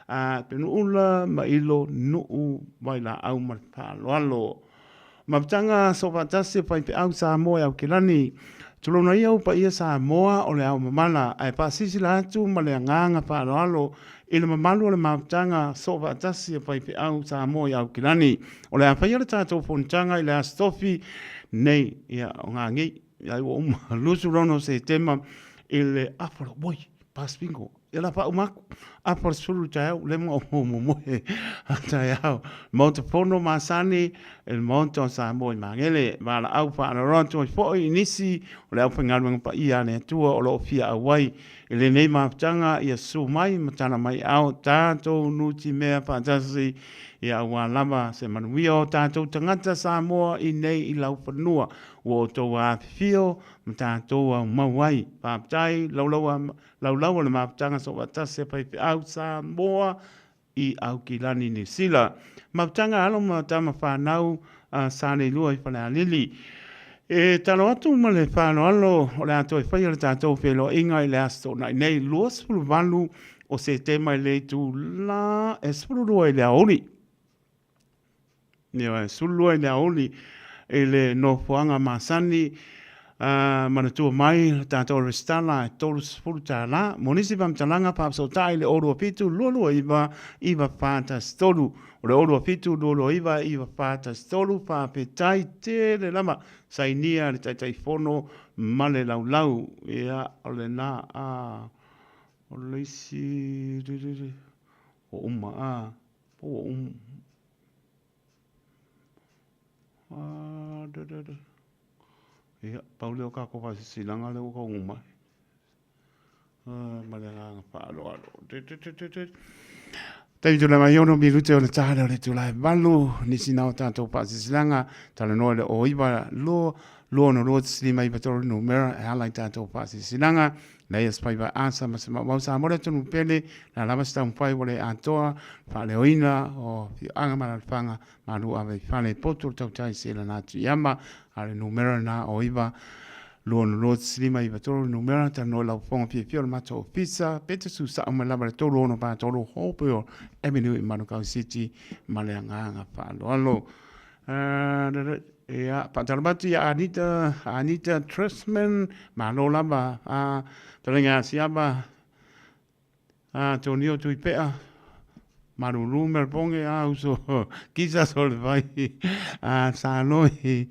a penuula ma ilo nuu mai la au ma loalo. Maptanga so fatasi pai pe au Samoa au kilani. Tulona ia upa ia Samoa o le au mamala ai pasisi la atu ma le nganga pa alo i le mamalu o le maptanga so fatasi pai pe au Samoa au kilani. O le awhai le tātou fontanga i le astofi nei ia o ngā ngi ia o lusu rono se tema i le afara boi paspingo. Ia la pa umaku apar suru tau le mo moe tau monta pono masani el monta Samoa mangele wala au pa na ronto fo inisi o le au pangalu pa ia ne tua o lo fia awai ele nei maptanga ia su mai matana mai au tato nuti mea pantasi ia wa lama se manuio tato tangata Samoa i nei i lau panua o to a fio tato mawai paptai lau le maptanga so watase pai au Samoa i au kilani ni sila. Maptanga alo matama whanau sane lua i whanau lili. E talo atu ma le whanau alo o le ato e whai le tātou whelo inga i le asto na nei lua spulu walu o se tema i le tu la e spulu lua i le aoli. Nea spulu lua i le aoli e le no fuanga masani manatua mai tātou restala tolu spulu tāla monisi pamtalanga papso tai le oro pitu lolo iwa pata stolu o le oro pitu lolo iwa pata stolu pa petai te le lama sainia le tai fono male lau ia o le na o le isi o uma ia pauleo ka ko fa silanga le ko nguma malenga pa lo tai tu la mai ono mi rute ona tala le tu la balu ni sina tanto pa silanga tala no le o iba lo no lo si mai pator no mera ala tanto pa silanga la es pai va ansa ma sa mo tu pele la lava sta un pai vole antoa fa le oina o anga ma fanga ma lu ave fa le potur tau tai sila na tu yama ale numero na o iba lo no slima iba toro numero ta no la fong pi ma to pizza pete su sa ma la to lo no pa to lo hopo e menu in Manukau City ma le anga pa lo ya patalbatu ya Anita Trustman ma lo lava tolenga siaba Tonio tuipea marulu merponge uso kisa sol vai saloi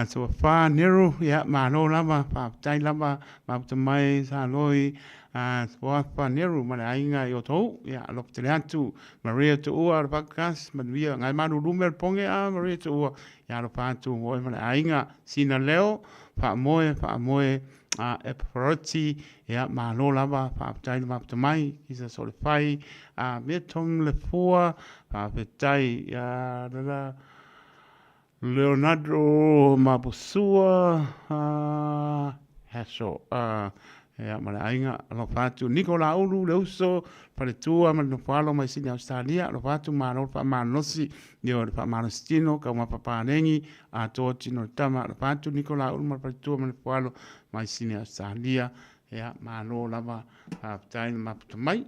so fa nero ya malo lava pa tai lava pa mai saloi so fa nero ma ainga yo to ya lopteleatu Maria to ua pakas manvia ngai marulu merponge Maria to ua ya lo pa tu mo ma ainga sina leo pa moe Eparotti ya malo lava pa tai ma mai kisa sol fai metong le fua petai ya la Leonardo Mabusua haso Ea ma le ainga alo fatu Nikola ulu le uso pale tua ma no palo mai sini Australia alo fatu ma no fa ma nosi ni o fa ma stino ka ma papa nengi a to tino tama alo fatu Nikola ulu ma pale tua ma no palo mai sini Australia ea ma no lava a tai ma puto mai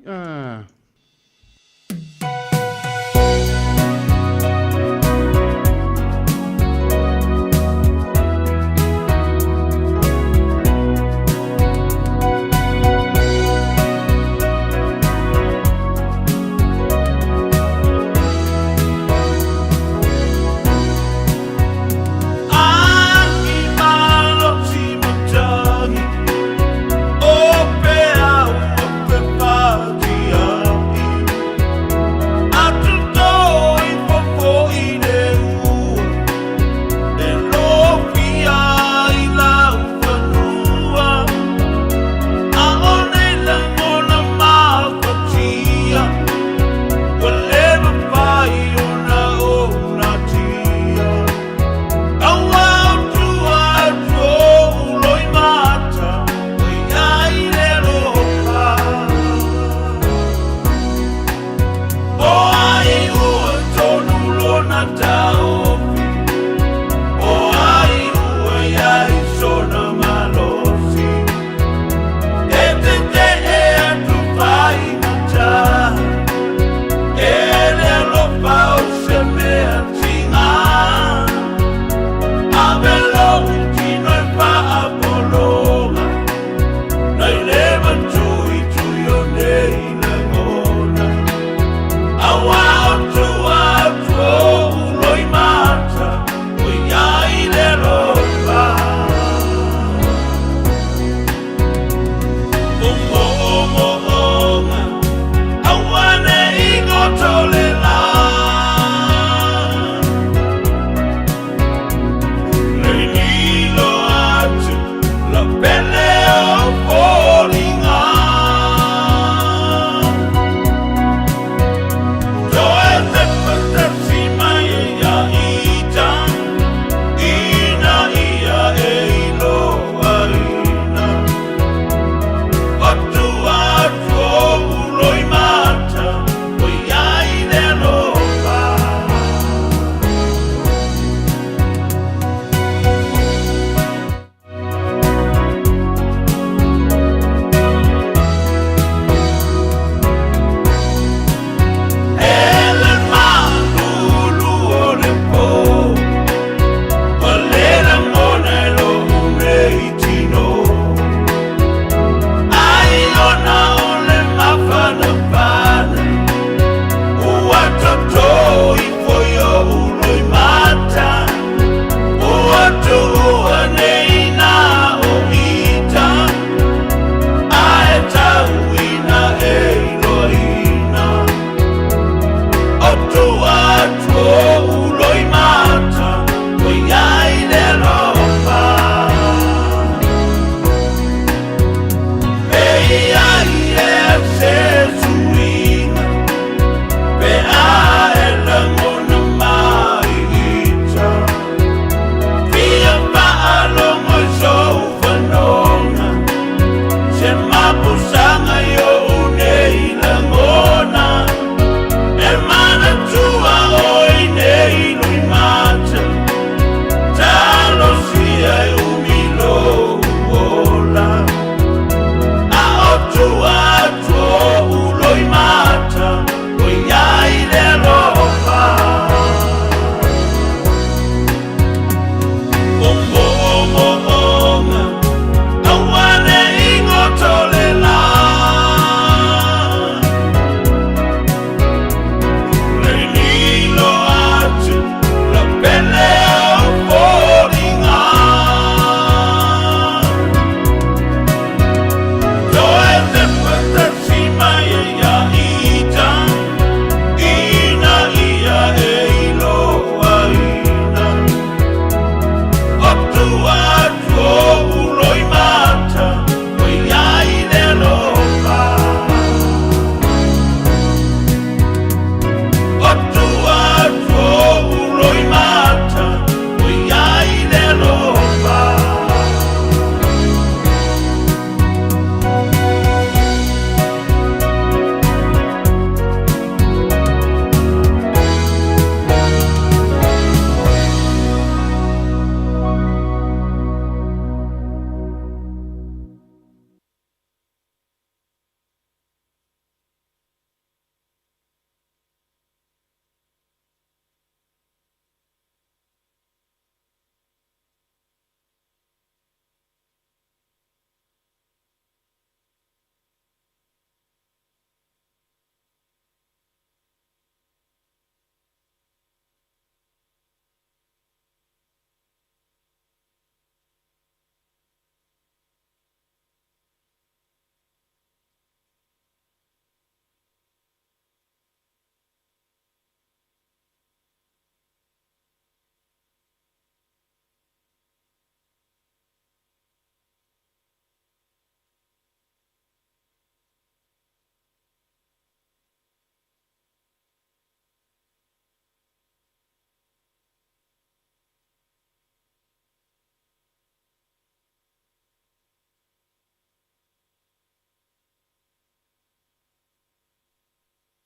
Oh,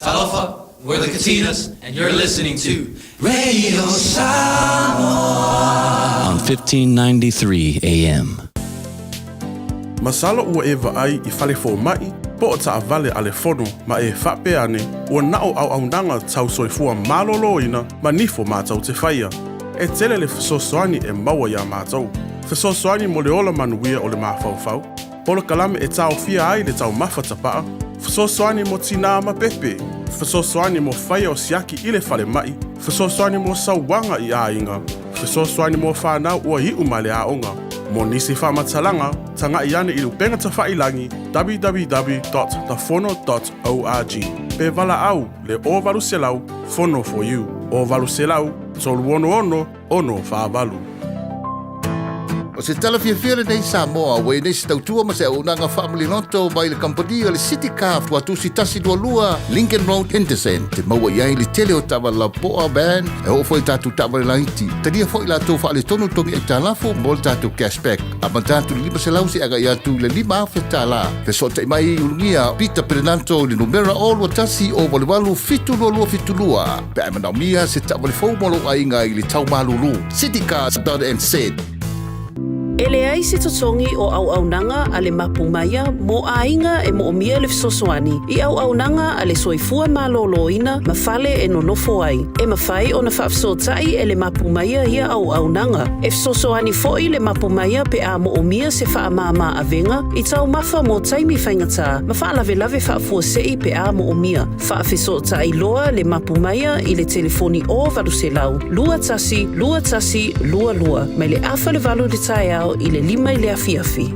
Talofa, we're the Katinas, and you're listening to Radio Samoa on 1593 AM. Masala ua e vaai I fale fo mai, po o taa vale ale fono ma e whape ane, ua nao au nanga tau soifua malolo ina, ma nifo mātau te whaia. E tele le fesosoani e maua ia mātau. Fesosoani mo le ola manuia o le mawhauwhau. Polo kalame e tau fia ai le tau mawhatapaa. Fesosoani mo tina ma pepe. Fesosoani mo whaia o siaki I le fale mai. Fesosoani mo sauwanga I a inga. Fesosoani mo whanau ua hiu ma le aonga. Mo nisi whamatalanga, tanga I ane I lupenga ta whailangi www.tafono.org. Pe vala au le o valu selau, fono for you. O valu selau, tolu ono whavalu. O se tala fiafia nei Samoa, wei nei se tautua ma se unanga family noto mai le kampani o le City Car tua tusi tasi dua lua Lincoln Road Henderson. Te maua iai le tele o tawa la poa band e o foi tatu tawa le laiti. Tania foi la tau wha le tonu tongi e talafo mo le tatu cashback. A mantatu lima se lausi aga ia tu le lima afe tala. Fe so te mai ulungia Peter Perenanto le numera o lua tasi o walewalu fitu lua fitu lua. Pe amanau mia se tawa le fau molo ainga I le tau malulu. City Car.nz. Ele ai se totongi o au nanga ale mapumaya mo ainga e mo omia le fisosoani. I au nanga ale soifua maloloina ma fale e nonofo ai. E mawhai o na whaafsotai e le mapumaya ia au nanga. E fisosoani foi le mapumaya pe a mo omia se whaamama avenga. I tau mafa mo taimi whaingata. Ma whaalave whaafua sei pe a mo omia. Whaafisotai loa le mapumaya I le telefoni o valuselau. Lua tasi, lua. Mai le afa le valu de tai au I le lima I le afiafi.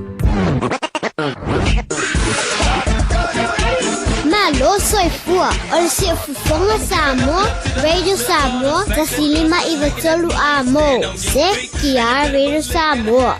Malo soifua, o le si fufonga Samoa, Radio Samoa, tasi lima I vatolu a mo. Se kia Radio Samoa.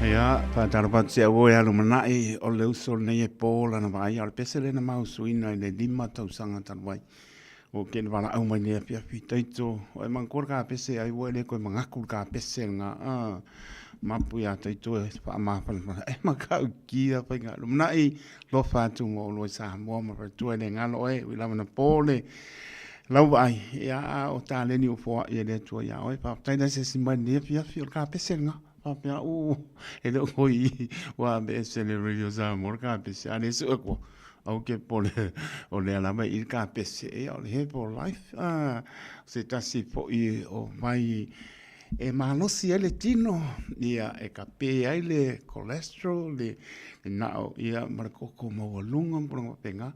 Ia, whātarapat se awo e alu manai o le uso nei e pōla na vai, ale pese le na mausuina i le 5 tausanga tanwai. O kene wala au mai nea pia taito, o e mangkora ka pese ai ua le koe mangaku ka pese ngā mapu ia taito e whaamawhana. E makau kia pai ngā alu manai lo whātu ngō loi sa mua ma whatua le ngalo e, ui lawana pōle. Lau ai, ia o tā leni o fua i le tua ia oi, whaaptaina se si mai nea pia o ka pese ngā. Pia e le koi wa be se le radio Samoa ka pese ane su ko au ke pole o le ala mai il ka pese e o le he for life se tasi po i o mai e malosi ele tino ia e ka pe ai le cholesterol le nao ia marco como lunga pro penga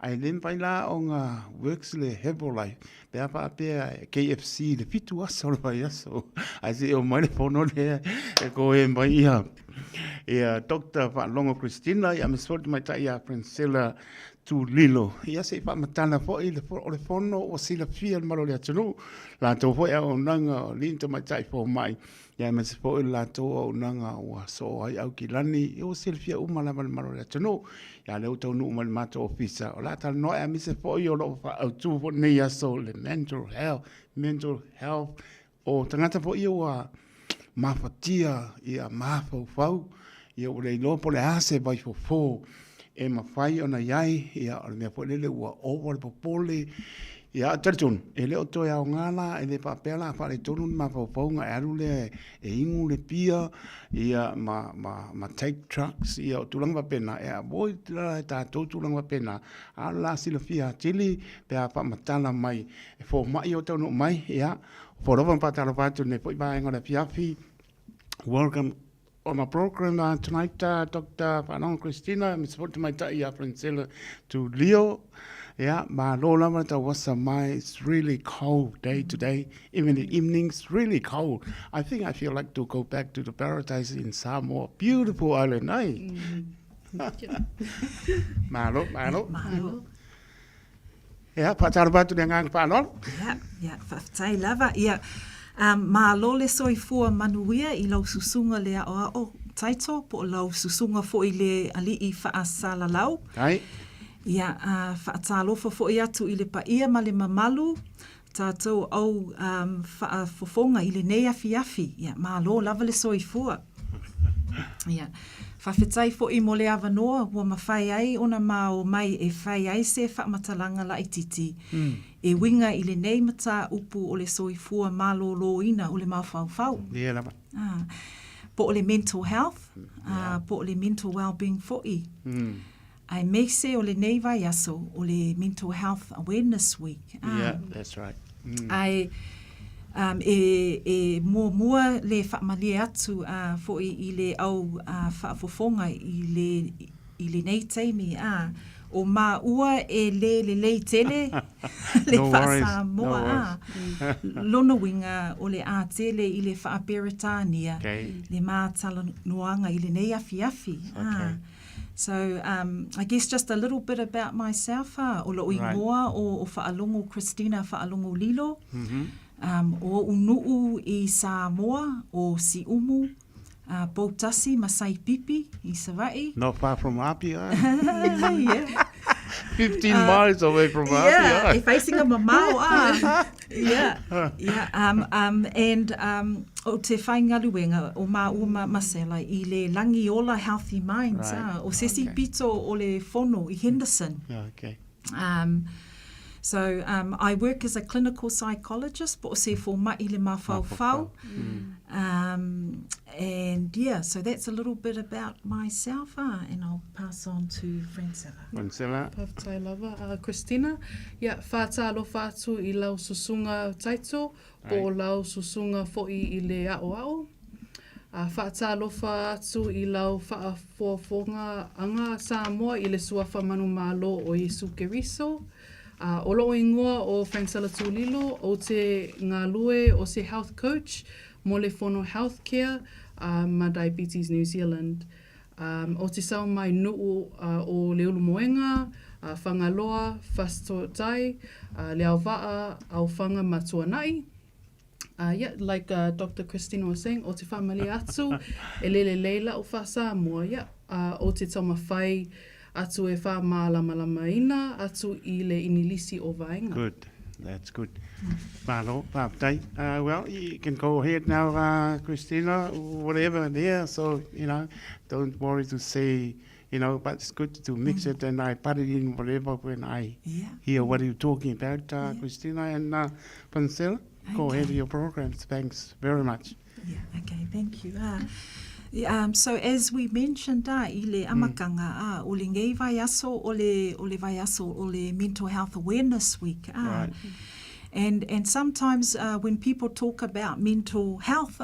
ai len pai la o nga works le Herbalife pe apa pe KFC le fitu aso le pai aso ai se o mai fono le e ko e mai ia Dr. Longo Christina ia me sort mai tai ia Princella tu lilo ia se pa matana fo i le fono o sila fia malo le tunu la to fo ia o nanga linto mai tai fo mai ia me se fo la to o nanga o so ai au kilani o sila fia o mala malo le tunu ia le to no mal mato officer o la tal no ia me se fo io lo fa tu fo nei aso le mental health o tangata fo io wa mafatia ia mafau ia o le lo po le ase vai fo e mawhai ona iai, ia o mea poelele ua owa le popole, ia taritonu, e leo toi au ngala, e le papela, a whare tonu ni mawhaupaunga, e aru le, e ingu le pia, ia ma take trucks, ia o tulanga pena, e a boi tila e tātou tulanga pena, a la sila fia tili, pe a whamatala mai, e fo mai o taunu mai, ia, fo rovan patala patu, ne poi baenga le piafi, welcome on my program tonight, Dr. Longo Christina, I'm supposed to my Princella to Leo. Yeah, my Lola was it's really cold day today, even the evenings, really cold. I think I feel like to go back to the paradise in Samoa. Beautiful island, Malo. Yeah, Patarabatu Nangang Panon. Yeah, Fatai Lava, yeah. Ma lo le soifua manuia I lau susunga lea o taito po lau susunga fo I le ali I whaasala lau. Ai. Ia whaatalofa fo I atu I le paia ma le mamalu. Tātou au whaafofonga I le nei afi. Ia ma lo lava le soifua. Ia. Whawhetai fo I mo le awanoa, hua mawhai ai ona mao mai e whai ai se whaamatalanga la ititi. E winga I le nei mata upu o le soifua malolo ina o le mawhauwhau. Ia lama. Po o le mental health, po o le mental well-being fo I. Ai me se o le nei vai aso o le Mental Health Awareness Week. Yeah, that's right. Ai mua le whaamalia atu fo I le au whaafofonga I le nei teimi o ma ua e le tele le whaasa moa lona winga o le a tele I le whaaperitania le mātala noanga I le nei afi. So I guess just a little bit about myself o lo ingoa o whaalongo Christina whaalongo Lilo. O unuu I Samoa o si umu Bautasi Masai Pipi I Savaii. Not far from Apia. Yeah. 15 miles away from Apia. Yeah, facing a mamau. Yeah. And o te whaingaluenga o ma masela I le langi ola Healthy Minds. O sesi pito o le fono I Henderson. Okay. So I work as a clinical psychologist, but also for mai le mawhauwhau. And yeah, so that's a little bit about myself, and I'll pass on to Francella. Paftai lava. Christina, whātalofa atu I lau susunga taito, po lau susunga fo'i I le ao. Whaatalofa atu I lau whaafofonga anga Samoa I le suafa manu malo o Jesu Keriso. O lo ingoa o Francella Tulilo o te ngā lue o se health coach mo le fono healthcare ma Diabetes New Zealand. O te sau mai nuu o le ulu moenga, whangaloa, fastotai, le au waa au whanga matuanai. Yeah, like Dr. Christina was saying, o te whamali atu, e lele leila o wha Samoa, yeah. O te tama whai atu e wha mālama ina, atu I le inilisi o vaenga. Good. That's good. Malo, well, you can go ahead now, Christina, whatever there. So, don't worry to say, but it's good to mix it and I put it in whatever when I hear what you're talking about, Christina and Pancel. Go ahead with your programs. Thanks very much. Yeah, okay, thank you. So as we mentioned, I le amakanga, o le ngei vai aso, o le vai aso, o le Mental Health Awareness Week. Right. And sometimes when people talk about mental health,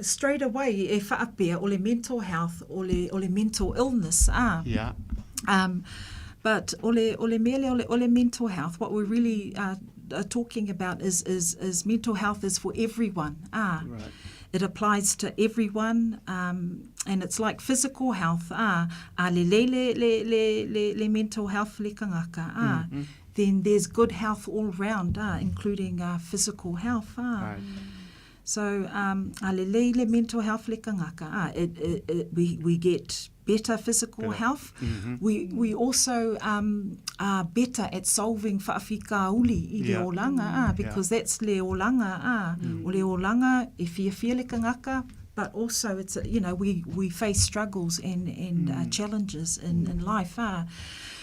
straight away e whaapea o le mental health, o le mental illness. Yeah. But o le mele o le mental health, what we're really talking about is mental health is for everyone. Right. It applies to everyone, and it's like physical health. Le mental health le kangaka. Then there's good health all round, including physical health. Right. So le mental health le kangaka. We get better physical health. We also are better at solving whaawhikauli I le olanga, because that's le olanga. O le olanga e fia le kangaka, but also it's we face struggles and challenges in life.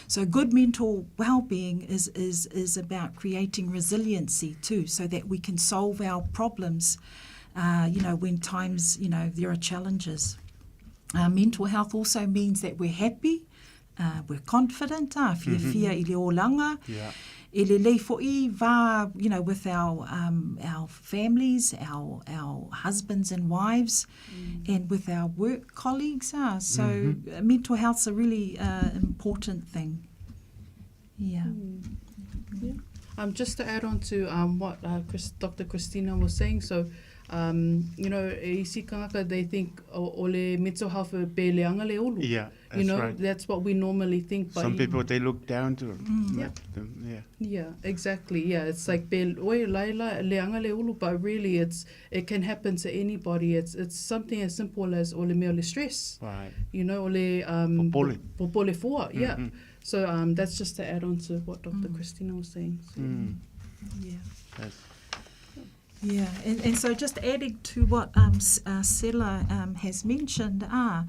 So good mental well-being is about creating resiliency too, so that we can solve our problems. When times there are challenges. Mental health also means that we're happy, we're confident, fia I le olanga, e le lei fo'i va, with our families, our husbands and wives, and with our work colleagues. So mental health's a really important thing. Yeah. Just to add on to what Dr. Christina was saying, so isi kangaka, they think ole mental health peleanga le olu. Yeah, that's right. That's what we normally think. But some people, they look down to them. Yeah, exactly. Yeah, it's like oe laila leanga le ulu, but really it can happen to anybody. It's something as simple as ole mea le stress. Right. Ole popole fua. Yeah. So that's just to add on to what Dr. Christina was saying. So, yeah. Yeah, and so just adding to what Sela has mentioned, a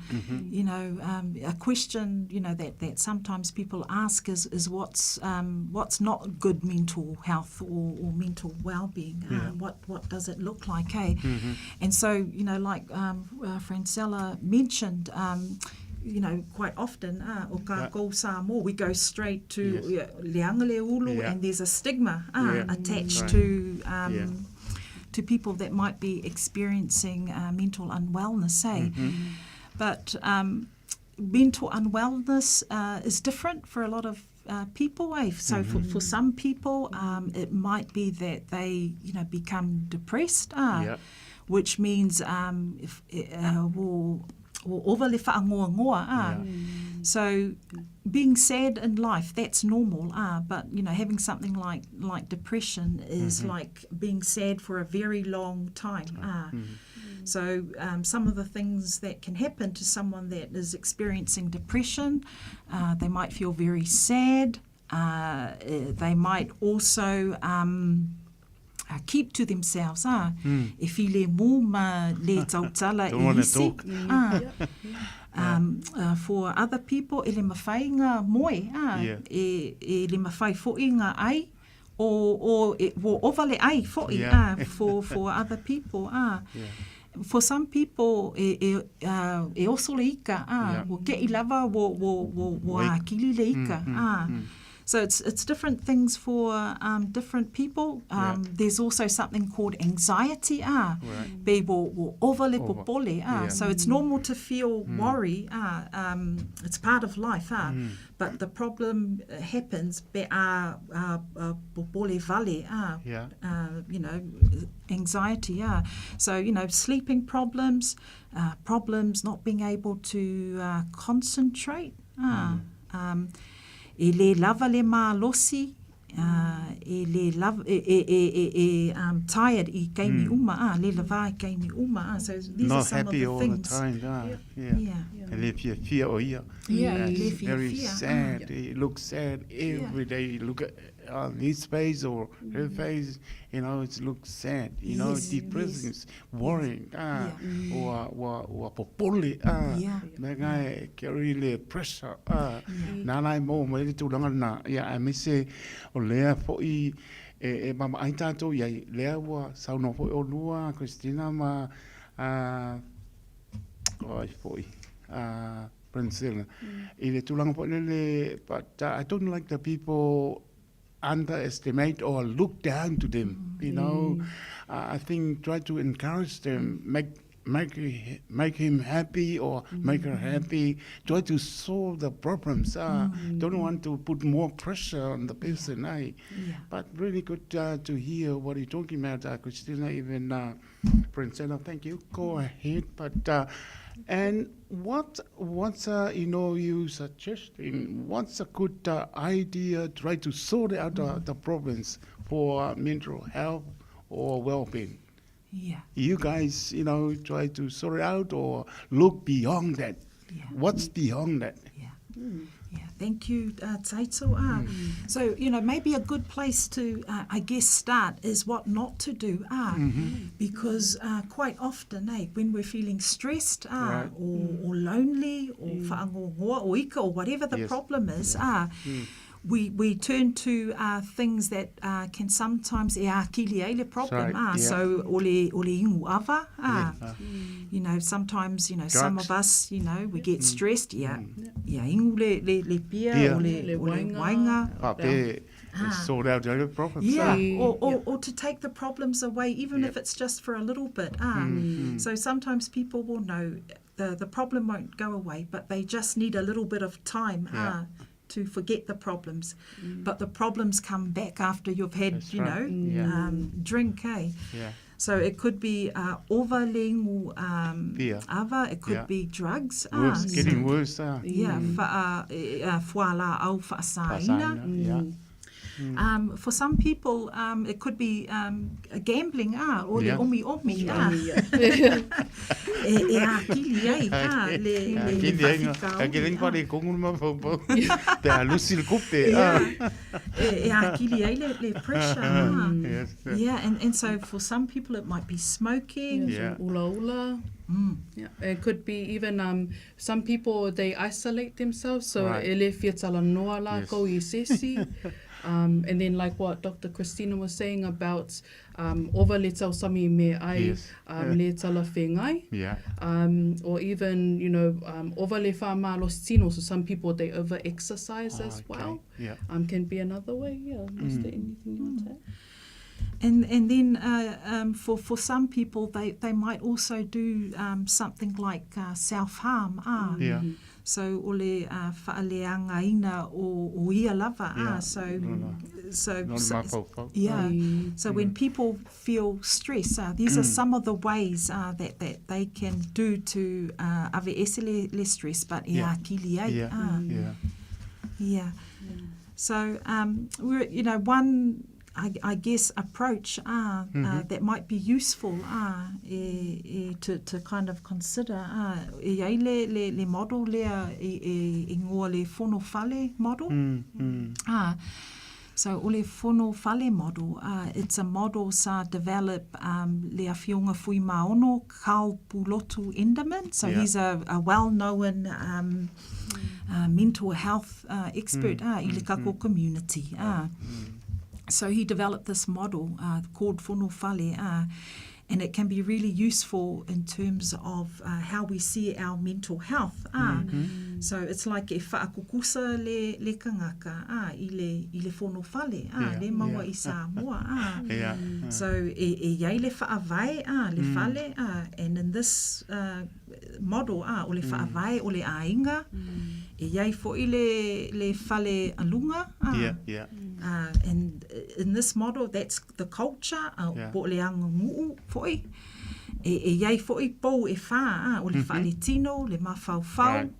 question that sometimes people ask is what's not good mental health or mental well-being. What does it look like? And so like Francella mentioned. Quite often, o ka kou Samoa, we go straight to leanga le ulu, and there's a stigma attached to people that might be experiencing mental unwellness, But mental unwellness is different for a lot of people, So for some people, it might be that they, become depressed, which means so being sad in life, that's normal, but having something like depression is like being sad for a very long time. So some of the things that can happen to someone that is experiencing depression, they might feel very sad, they might also keep to themselves. If I le mō ma le tautala Don't I isi. For other people, e le mawhai ngā moe, e le mawhai fo'i ngā ai, o ova le ai fo'i, for other people. For some people, e oso le ika, wo ke I lava, wo akili le ika. So it's different things for different people. There's also something called anxiety. Be wo ova le popole. So it's normal to feel worry. It's part of life. But the problem happens be popole vale. Anxiety. So sleeping problems, problems not being able to concentrate. E le lava le mālosi, e le love, tired I kaimi uma, le lava I kaimi uma. So these are Not some of happy the all things. the time. Yeah. And if you fear or Yeah, it's fear, very fear. sad. He looks sad every day. You look at his face or her face, you know, it looks sad. You know, Yes, depressing, worrying. Or populi. Mega carry the pressure. Nana mo me tu langa na. Yeah, I miss say o lea po I mama ai tato ia lea wa sauno po o lua Christina ma oi foi Princella. Ile tulang po nile, but I don't like the people underestimate or look down to them. You know, I think try to encourage them, make him happy or make her happy. Try to solve the problems. Don't want to put more pressure on the person. But really good to hear what you're talking about, Christina. Even Princella, thank you. Go ahead, but. And what's you know, you suggesting, what's a good idea, try to sort out the problems for mental health or well-being? Yeah. You guys, you know, try to sort it out or look beyond that. What's beyond that? Yeah, thank you, Taito. So, you know, maybe a good place to, I guess, start is what not to do. Because quite often, when we're feeling stressed or lonely or whaangongoa or ika or whatever the problem is, we turn to things that can sometimes e akili ai le problem. So ole ingu ava. You know, sometimes, you know, some of us, you know, we get stressed. Ingu le pia or le wainga. Sort out the problems. Or to take the problems away, even if it's just for a little bit. So sometimes people will know the problem won't go away, but they just need a little bit of time to forget the problems. But the problems come back after you've had, drink, So it could be overling or ava, it could be drugs. Worse, getting worse. Fuala au fa'asaina. For some people, it could be gambling, or le omi. E akili ai, le whawhika. Getting body konguma po. Te alusil kupe. E akili ai le pressure. Yeah, and so for some people it might be smoking. Ula. It could be even some people, they isolate themselves, so ele fiatala noa la ko I sesi. And then like what Dr. Christina was saying about ova le tau sami me ai le tala whengai. Or even, you know, ova le whamalo stino, so some people they over exercise as well. Can be another way. Is there anything you want to add? And then for some people, they might also do something like self-harm. So ole whaaleanga ina o ia lava. So when people feel stress, these are some of the ways that they can do to ave ese le stress, but e akili ai. So we're, you know, one I guess approach that might be useful to kind of consider e ai le model lea e ngoa le whono whale model. So o le whono whale model, it's a model sa develop le awhionga fui maono Carl Pulotu Enderman. So he's a well-known mental health expert i le kako community. So he developed this model called Whono Whale, and it can be really useful in terms of how we see our mental health. So it's like e whaakukusa le kangaka I le Whono Whale, le maua I Samoa. So e iai le whaavai le whale, and in this model o le whaavai o le ainga, e iai fo'i le whale alunga. And in this model, that's the culture, po le anga nguu fo'i. E iai fo'i pou e wha, o le whale tino, le mawhauwhau,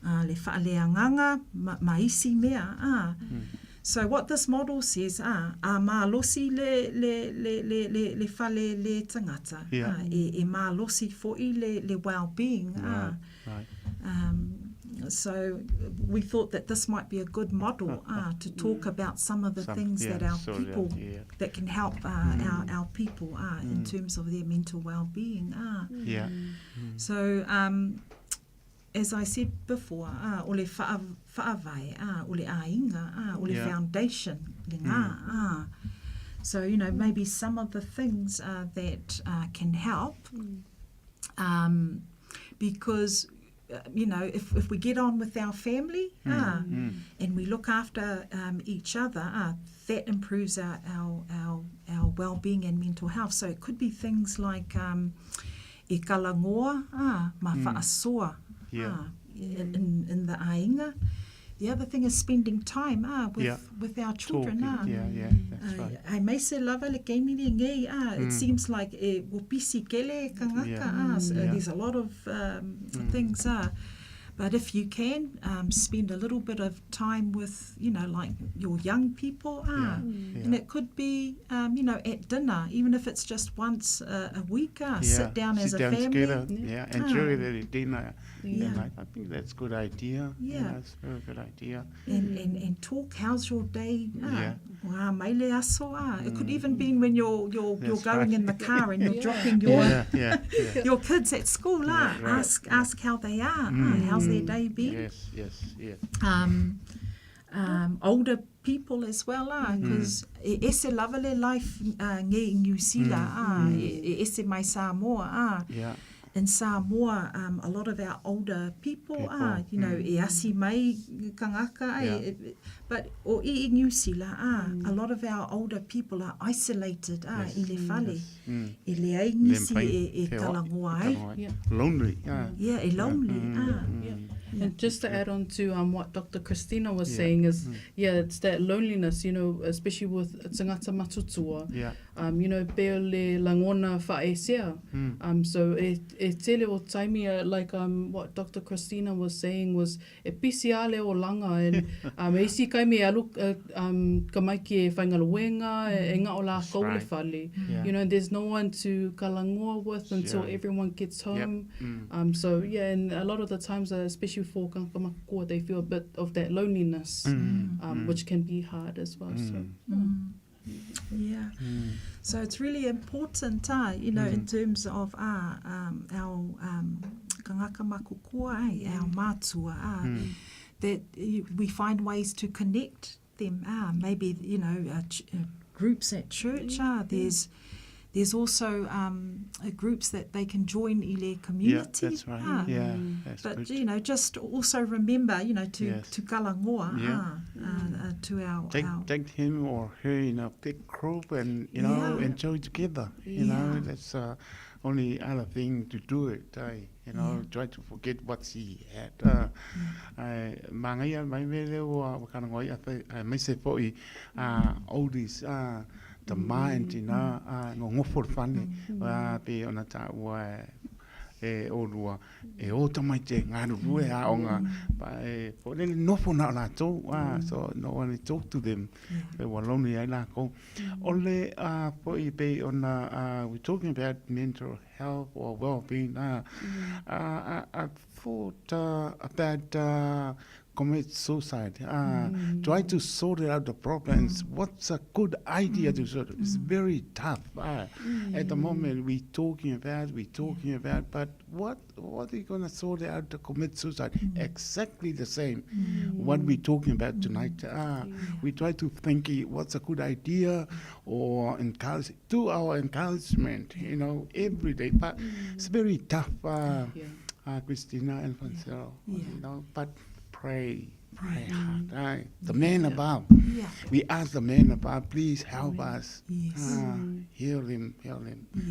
le whale anganga, maisi mea. So what this model says, malosi le fale le tangata, Yeah. e malosi fo'i le well-being. Right. So we thought that this might be a good model to talk about some of the things that our people, that can help our people in terms of their mental well-being. Yeah. So as I said before, o le whaavai, o le ainga, o le foundation, le ngā. So, you know, maybe some of the things that can help, because, you know, if we get on with our family and we look after each other, that improves our well-being and mental health. So it could be things like e kalangoa, ma whaasoa in the ainga. The other thing is spending time with our children. That's right. Ai mai se lava le keimiri ngei, it seems like e wopisi kele kangaka. So there's a lot of things. But if you can spend a little bit of time with, you know, like your young people, and it could be, you know, at dinner, even if it's just once a week, sit down as a family. Together. Enjoy the dinner. I think that's a good idea. That's a very good idea. And talk, how's your day? Wā mai le aso. It could even be when you're going in the car and you're dropping your kids at school. Ask how they are. How's their day been? Yes. Older people as well, because e se lava le life nge New Zealand, e se mai Samoa. In Samoa, a lot of our older people you know, e asi mai kangaka, but o i New Zealand, a lot of our older people are isolated i le fale. E le ai nisi e kalangoa ai. Lonely. E lonely. And just to add on to what Dr. Christina was saying is, it's that loneliness, you know, especially with tangata matutua. You know, peo le langona whaesea. So e tele o taimia, like what Dr. Christina was saying was, e pisi ale o langa, and e si kai me alu kamaiki e whaingaluenga, e ngā o la kou le whale. You know, there's no one to kalangoa with until everyone gets home. So and a lot of the times, especially for kankamakua, they feel a bit of that loneliness, which can be hard as well. So it's really important, you know, in terms of our kangaka makukua, our mātua, that we find ways to connect them. Maybe, you know, groups at church. There's also groups that they can join i le community. That's right. That's but good. you know, just also remember, you know, to kalangoa to our take him or her in a big group and you know enjoy together. You know, that's only other thing to do it. You know, try to forget what he had. Mangai mai vele o kalangoa mai se foi oldies the mind ina ngofo fane pe ona ta wa e olua e o ta mai te ngāru rue onga pa e po le nofo na la to so no one talk to them pe wa lonely ai la ko ole po I pe ona we talking about mental health or well-being. I thought about commit suicide. Try to sort out the problems. What's a good idea to sort? It's very tough. At the moment, we're talking about, but what are you going to sort out to commit suicide? Exactly the same. What we're talking about tonight. We try to think what's a good idea or encourage, do our encouragement, you know, every day. But it's very tough, Christina and Francero, you know, but pray hard. The man above. We ask the man above, please help us. Heal him. You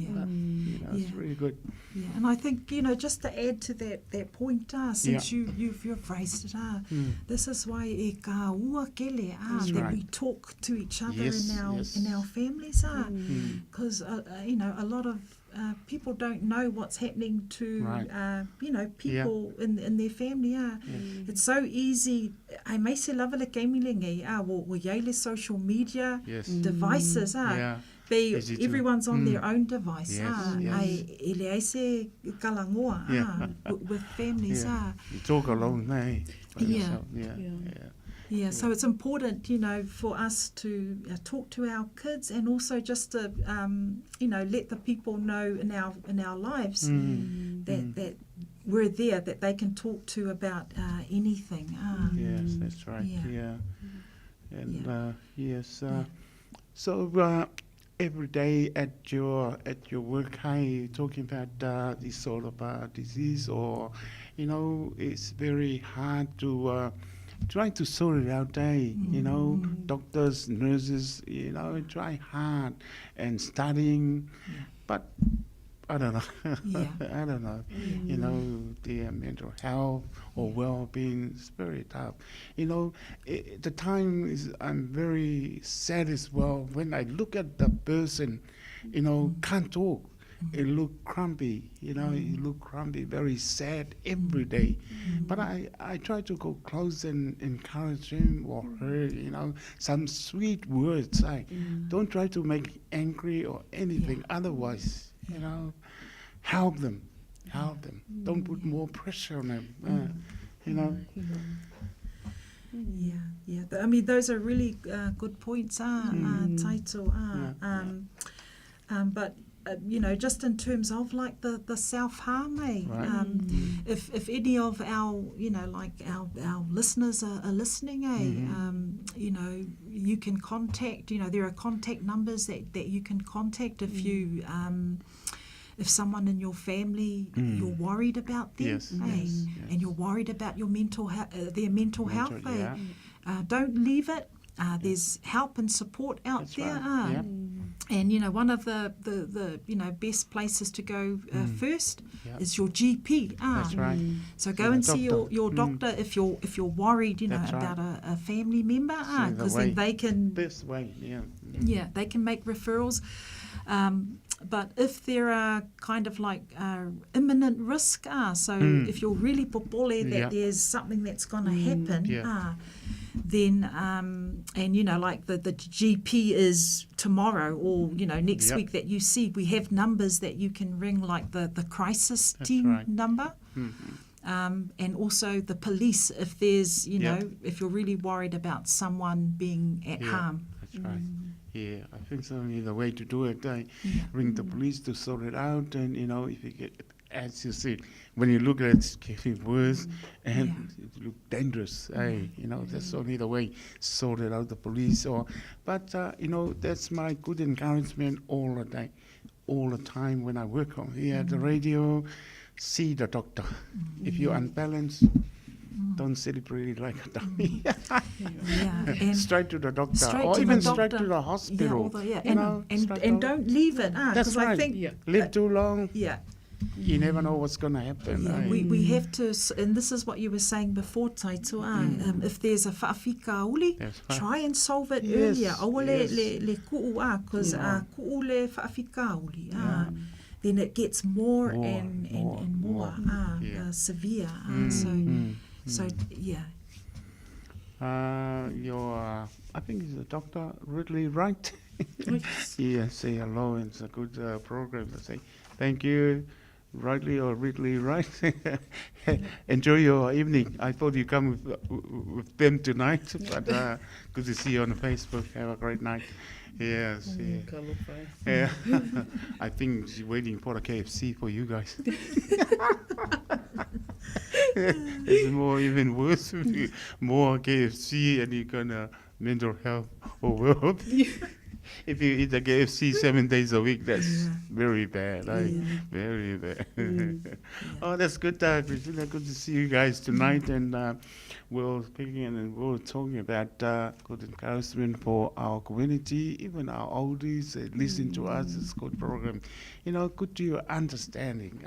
know, it's really good. And I think, you know, just to add to that point, since you've raised it, this is why e ka ua kele, that we talk to each other in our families, because you know, a lot of people don't know what's happening to, Right. people in their family. It's so easy. Ai mai se lava le kaimilengi, wo iai le social media Yes. devices. Yeah. Be Easy to- everyone's on their own device. Yes, yes. Ai ele ai se kalangoa Yeah. with families. Yeah. You talk alone, eh? by Yeah. yourself. Yeah. Yeah, so it's important, for us to talk to our kids and also just to, let the people know in our lives that we're there, that they can talk to about anything. Yes, that's right. Yeah. And yes. So every day at your work, how you talking about this sort of disease, or it's very hard to try to sort it out. Doctors, nurses, try hard and studying, but I don't know. I don't know. Their mental health or well-being is very tough. The time is, I'm very sad as well when I look at the person, can't talk. It look crumpy, it look crumpy, very sad every day. But I try to go close and encourage him or her, some sweet words. Don't try to make angry or anything. Otherwise, help them. Don't put more pressure on them. Yeah. I mean, those are really good points, Taito. But just in terms of like the self-harm, if any of our, our listeners are listening, you can contact, there are contact numbers that you can contact if you, if someone in your family, you're worried about them, Yes, and you're worried about your their mental health, yeah. Don't leave it. There's help and support out That's there. right, yep. And, one of the best places to go first is your GP. That's right. So go Yeah, and see doctor. your doctor if you're worried, That's right. about a family member, See the because way- then they can Best way, they can make referrals. But if there are kind of like imminent risk, if you're really popole that Yeah. there's something that's going to happen, Yeah. then and like the GP is tomorrow or next Yep. week that you see, we have numbers that you can ring, like the crisis That's team right. number. And also the police, if there's, Yep. if you're really worried about someone being at harm. That's right. Yeah, I think so. The way to do it, ring the police to sort it out, and if you get, as you said, when you look at it, it's getting worse and it looks dangerous. That's only the way. Sort it out, the police, but that's my good encouragement all the day, all the time when I work on here at the radio. See the doctor. If you're unbalanced, don't celebrate it like a dummy. and straight to the doctor, straight or to even the straight doctor. to the hospital. And don't leave it. That's Because right. I think Live too long. Yeah. You never know what's going to happen. We have to, and this is what you were saying before, Taito, if there's a whaafika uli, That's right. try and solve it Yes, earlier. Aua yes. le ku'u because ku'u le whaafika uli. Then it gets more and more severe. So yeah. I think it's the Dr. Ridley Wright. Yeah, say hello. It's a good program to say thank you, Ridley or Ridley Wright. Enjoy your evening. I thought you come with them tonight, but good to see you on Facebook. Have a great night. Yes. Yeah. I think she's waiting for the KFC for you guys. It's even worse. More KFC and you're gonna mental health or world. If you eat the KFC 7 days a week, that's very bad. Very bad. Oh, that's good, Christina. Good to see you guys tonight. And we're speaking and we're talking about good encouragement for our community, even our oldies. Listen to us. It's a good program. Good to your understanding,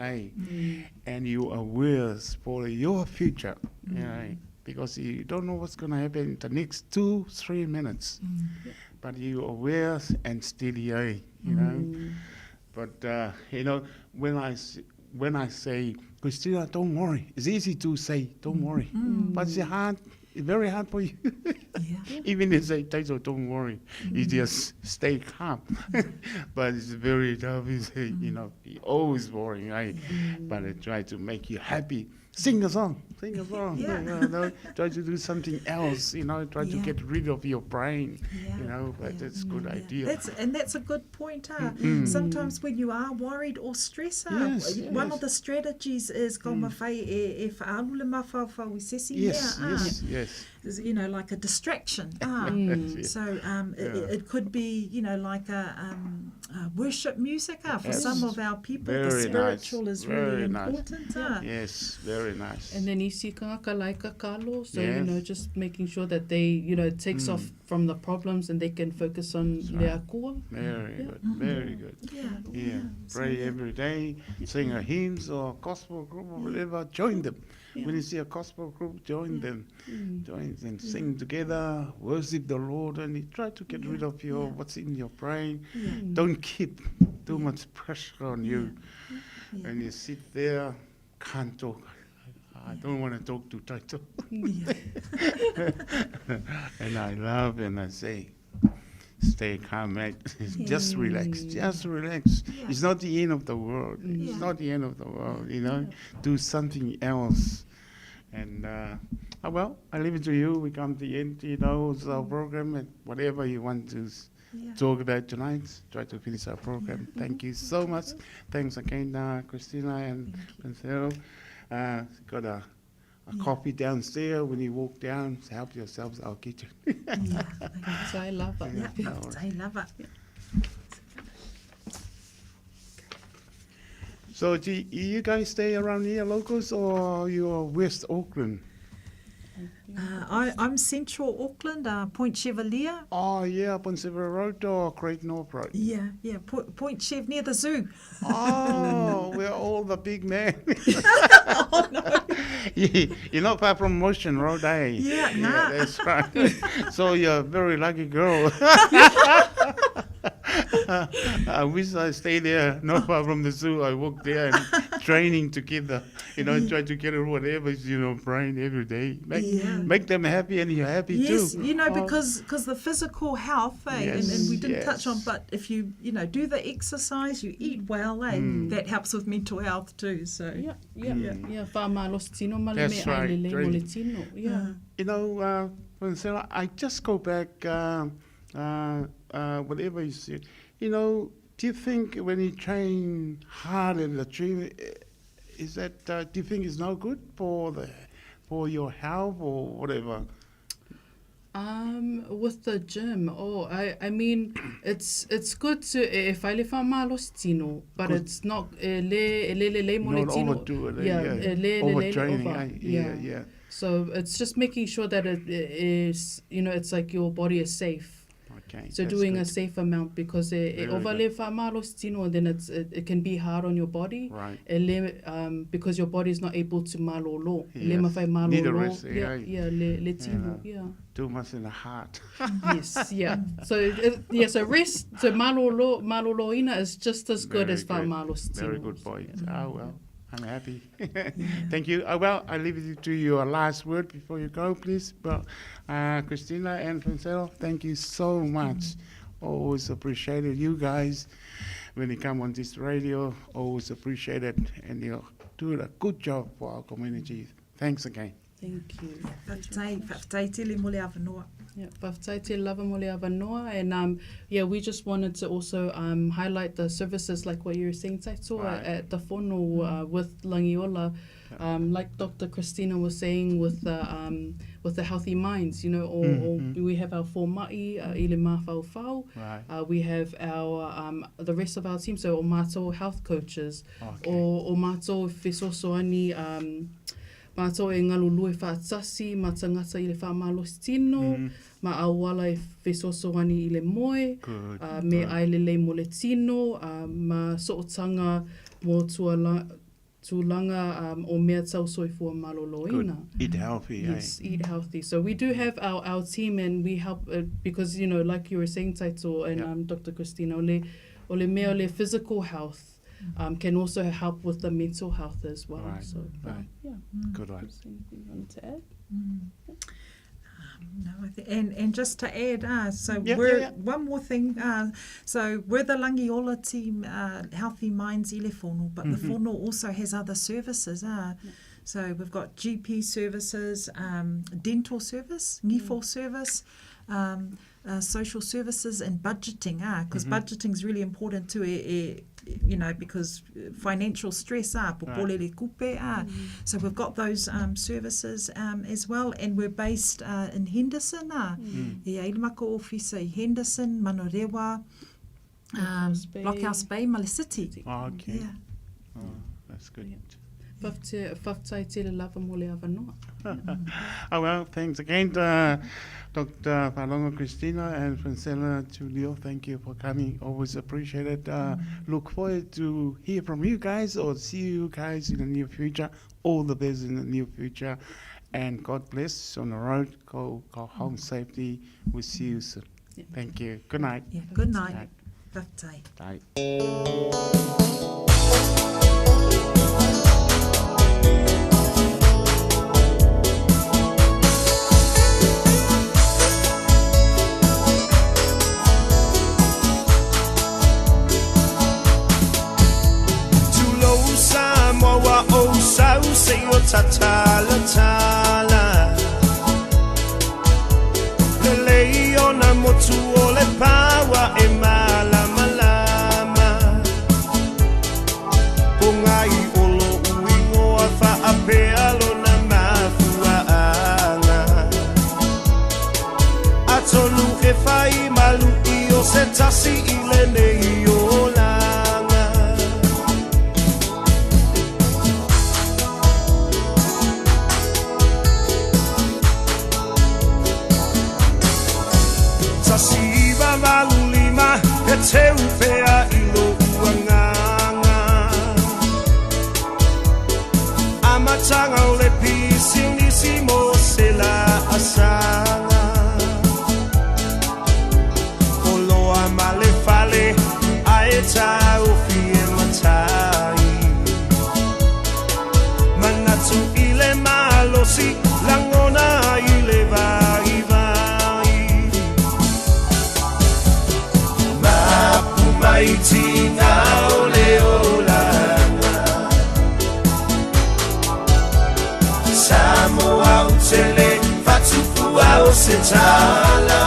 and you aware for your future, because you don't know what's going to happen in the next 2-3 minutes. But you aware and steady, But when I say, Christina, don't worry. It's easy to say, don't worry, but it's hard. It's very hard for you. Even if they say, don't worry, you just stay calm. But it's very tough. You say, you're always worrying, right? But I try to make you happy. Sing a song. Try to do something else, try to get rid of your brain, but that's a good idea. That's a good point. Sometimes when you are worried or stressed, one of the strategies is yes. Like a distraction. So it could be, like a worship music for some of our people. Very the spiritual nice. is really Very important. Nice. Yes, very nice. And then isi ka laika kalo, so just making sure that they it takes off from the problems and they can focus on their akua. Very good, very good. Pray every day, sing a hymns or gospel group or whatever. Join them. When you see a gospel group, join them. Join them, sing together, worship the Lord, and you try to get rid of what's in your brain. Don't keep too much pressure on you. When you sit there, can't talk. I don't want to talk to Taito. And I love and I say, stay calm, mate. Just relax. Just relax. It's not the end of the world. It's not the end of the world, Do something else. And, well, I leave it to you. We come to the end, of our program, and whatever you want to talk about tonight, try to finish our program. Thank you so much. Thanks again, Christina and Pancero. Got a coffee downstairs. When you walk down, help yourselves our kitchen. So I love it. I love it. So do you guys stay around here, locals, or you're West Auckland? I'm Central Auckland, Point Chevalier. Oh, yeah, up on Severa Road or Great North Road? Yeah, Point Chev near the zoo. Oh, we're all the big men. Oh, no. You're not far from Motion Road, eh? Yeah, nah. That's right. So you're a very lucky girl. I wish I stayed there, not far from the zoo. I walk there and training together, try to get whatever, brain every day. Make them happy and you're happy too. Yes, because the physical health, and we didn't touch on, but if you, do the exercise, you eat well, that helps with mental health too. So That's right. Sarah, I just go back, whatever you said, do you think when you train hard in the gym, is that, do you think it's no good for your health or whatever? With the gym, I mean, it's good to if I live on malostino, but good. It's not not overdo it. Overtraining. So it's just making sure that it is, it's like your body is safe. Okay, so doing a safe amount because then it can be hard on your body. Right. Because your body is not able to malolo. Need a rest. Too much in the heart. Yes, yeah. So so rest. So maloloina is just as good as malostino. Very good point. Well. I'm happy. Thank you. Well, I leave it to your last word before you go, please. Well, Christina and Francelo, thank you so much. Always appreciated you guys when you come on this radio. Always appreciated, and you're doing a good job for our community. Thanks again. Thank you. And we just wanted to also highlight the services like what you were saying, Taito, at the whono with Langiola, like Dr. Christina was saying with the healthy minds, or we have our foma'i, ile mawhauwhau. We have our the rest of our team, so o mātou health coaches, or mātou whesosoani, mātou e ngalului whaatasi, ma tangata i le whaamalosi ma awala e whesosoani i le moe, me ailelei mo le tino, ma sootanga mo tūlanga o mea tau soifua maloloina. Eat healthy. Yes, eat healthy. So we do have our team and we help, because, like you were saying, Taito and Dr. Christina, o le mea o le physical health can also help with the mental health as well. Right, So, right. yeah. Good one. Anything you wanted to add? No, I think, and just to add, so Yeah, we're yeah, yeah. one more thing. So we're the Langiola team, Healthy Minds Ilefono, but the Fono also has other services. So we've got GP services, dental service, ngifo service, social services, and budgeting. Because budgeting is really important too. You know, because financial stress popolele kupe so we've got those services as well, and we're based in Henderson e Ailimako office i Henderson, Manorewa, Blockhouse Bay, Male City. Oh, okay. Yeah. Oh, that's good. Whaftai te le lava mo le avanoa. Oh, well, thanks again, Dr. Palongo Christina and Francella Tulio. Thank you for coming. Always appreciate it. Look forward to hear from you guys or see you guys in the near future. All the best in the near future. And God bless on the road. Go home safely. We'll see you soon. Yeah. Thank you. Good night. Yeah, good night. Whaftai. Bye. Tatala tala le leona motu o le pawa e mala malama pongai olo uingo a fa apea lona mafua anga atonu e fai malu I o se tasi I le nei o langa Tasiva malulima e te upea I lo uanganga Amatanga o le pisi nisi mo se la asanga Oloa male fale aeta o fie matai Manatu I le malosi langona I le vai Maitina ole olanga Samoa utele fatufua o setala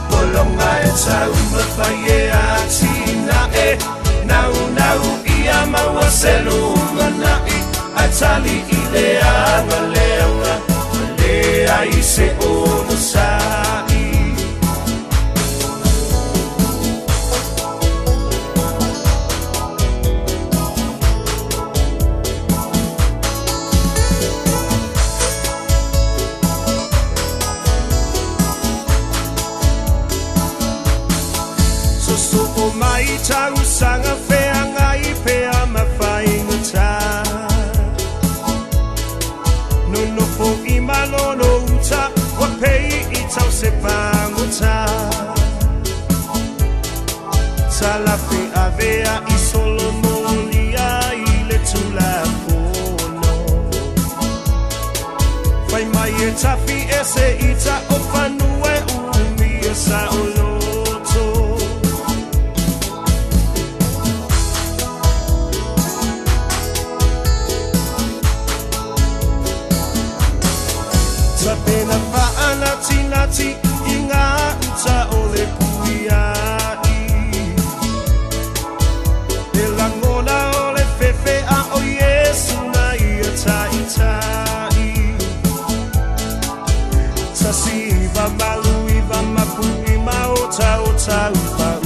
Bolonga e tau mawhaie atina Nau ia maua selunga nai Atali I le anga leanga Lea I se ono sai Tau sanga fea ngai pea mawhainga tā Nono fo I malono uta Wa pei I tau se pango tā Talafe avea I solo molia I le tula fono Whai mai e tafi e se ita o whanue umi e sa o loto Pena paana tinati inga uta ole puiai E langona ole fefe a o Yesu na ia tai tai Tasiva maluiva mapui maota o tau pau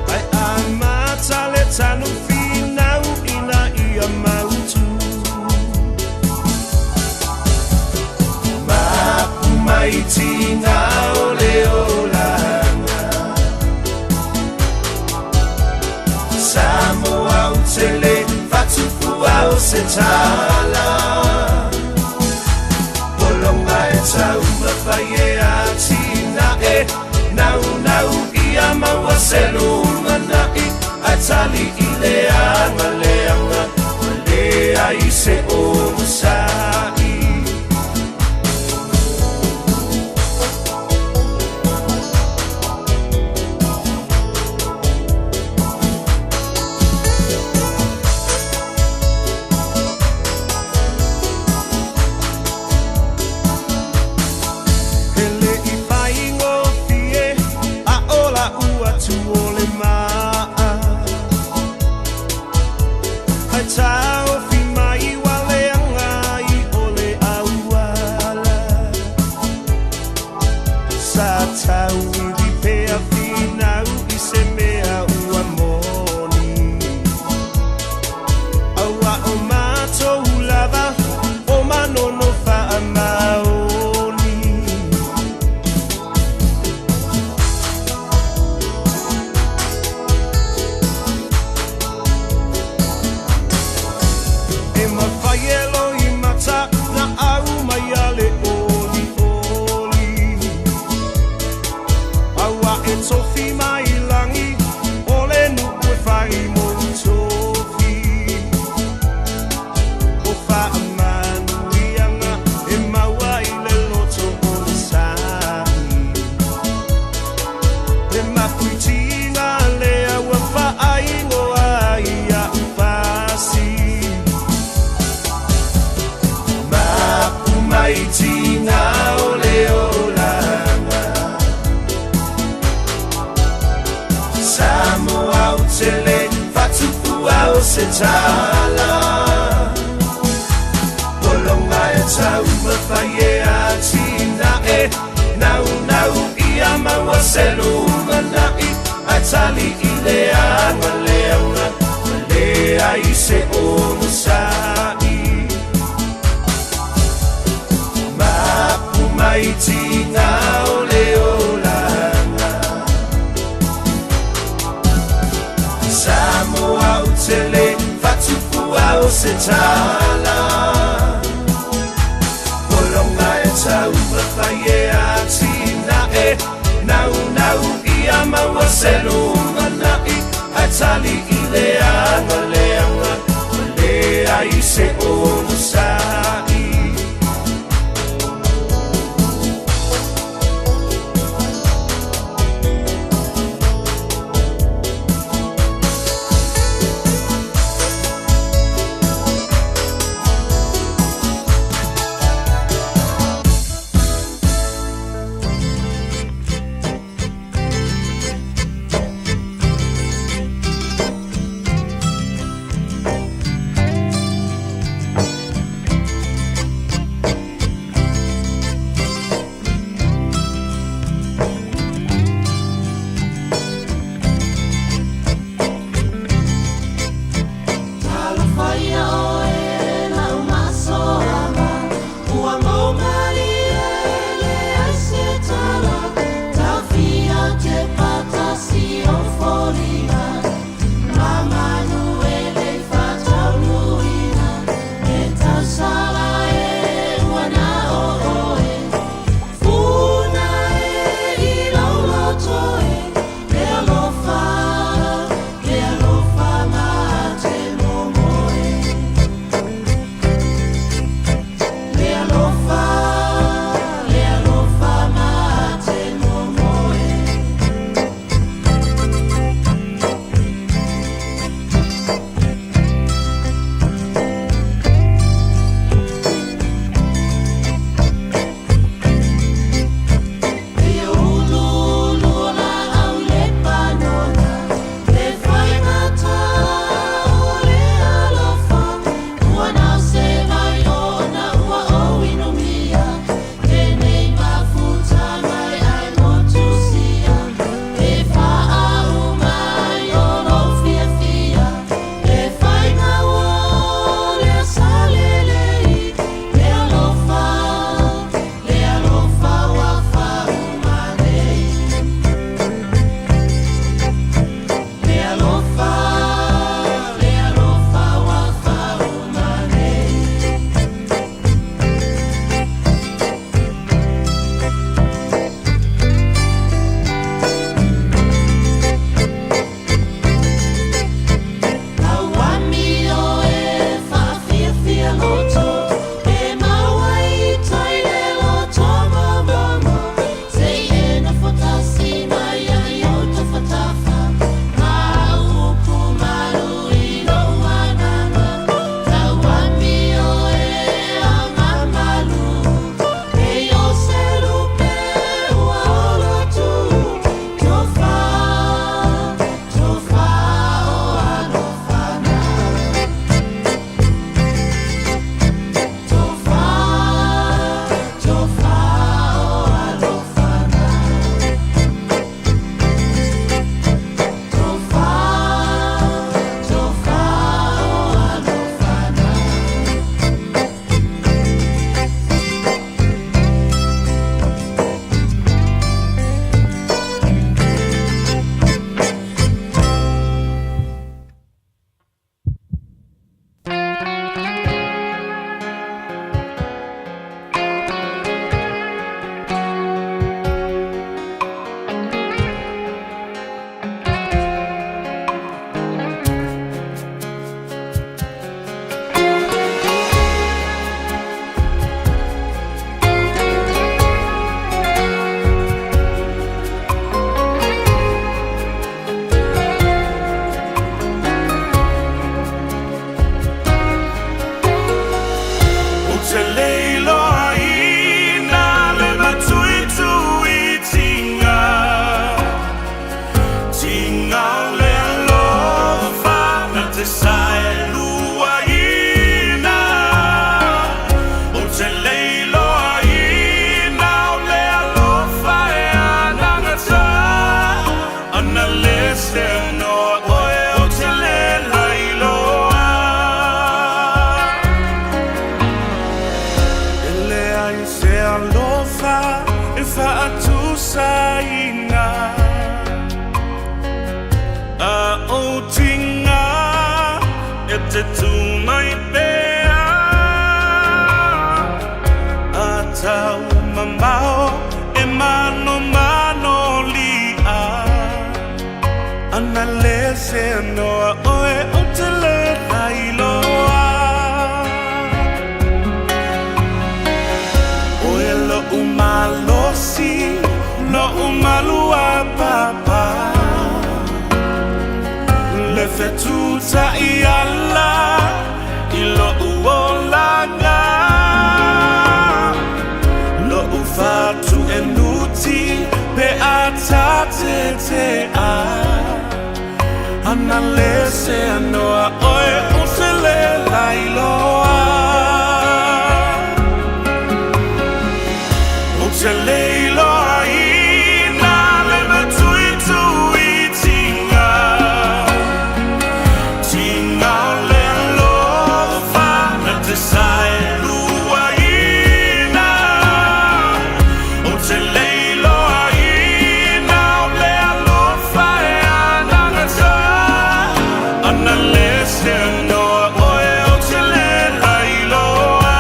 Ai amata le tanu finau ina ia mautu Maitina ole olanga Samoa utele fatufua o setala Bolonga e tau mawhaie atina ai tau fi mai wale angai ole auala sa tau i pea finau i se mea ua moni aua o matou lava o manono fa'a maoni e mawhaielo i mata na au mai ale oli oli aua e tofi mai langi ole nuku e whai mo tofi o fa'a manuianga e maua i le loto o le sa'i le mapuitinga lea ua wha'aingoa i a upasi mapu mai tina o le olanga Samoa o tele fatupua o se tala Polonga e tau mawhai e a tina e Nau nau i a maua selu manai A tali i le anga leanga Lea i se o musai Mapu mai tina o le olanga Samoa o tele fatupua o se tala Polonga e tau mawhai e a tina e Nau nau i a maua selu manai A tali i le anga leanga Lea i se o musai sai lua ina o te leilo ina o le alofa e anangata ana lese no oe o te le lailoa ele ai se alofa e fa atu saina a o tinga e te tu mai pea a tau mamao e mano mano lia ana lese noa oe o te le lailoa oe lo umalosi lo umalua papa le fetuta I alla I lo uolanga lo ufatu enuti pe atate te a ana lese anoa oe usele lailoa usele loa ina le matui tui tinga tinga le lofa na te sai lua ina usele loa ina le alofa e anangata ana lese noa oe usele lailoa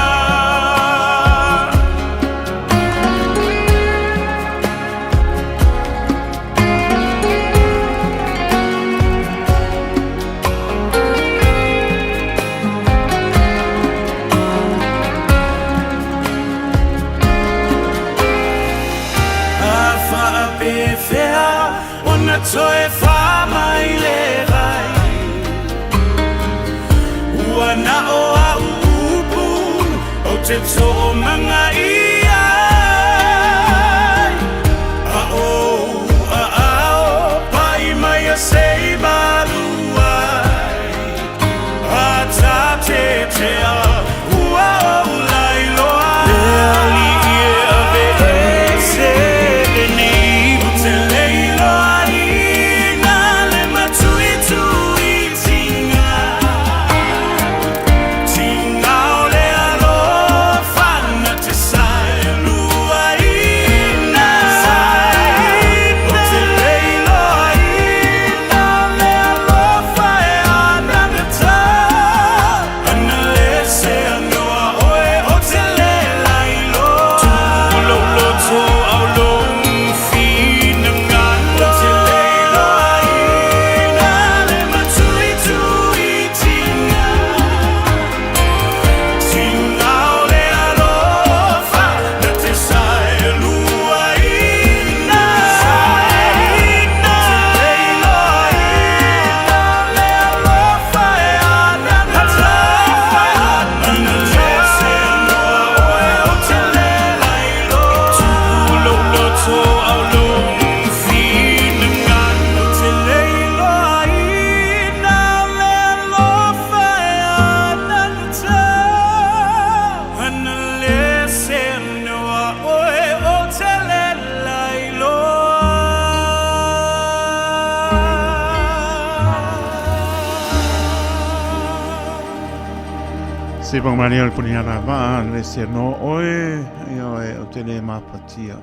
Afa pe fea ona toe fa mai le rai Wana o a upu o te to manga ia a o pai mai a sei maluai a tate te a ua o lailoa le ali e ave se ni te leiloa ina le matui tui tinga tinga o le alofa na te sai lua ina o te leiloa ina le alofa e anangata ana lese anoa oe o te le lailoa tulo loto au lo fina ngalo te leiloa ina le matui tui tinga tinga o le alofa na te sai lua ina o te leiloa ina le alofa e anangata ana lese anoa oe o te le lailoa tulo loto au lo fina ngalo te leiloa ina le alofa e anangata ana lese anoa oe o te le Se pang mani al punya na ba le se no oe yo e o te le mapatia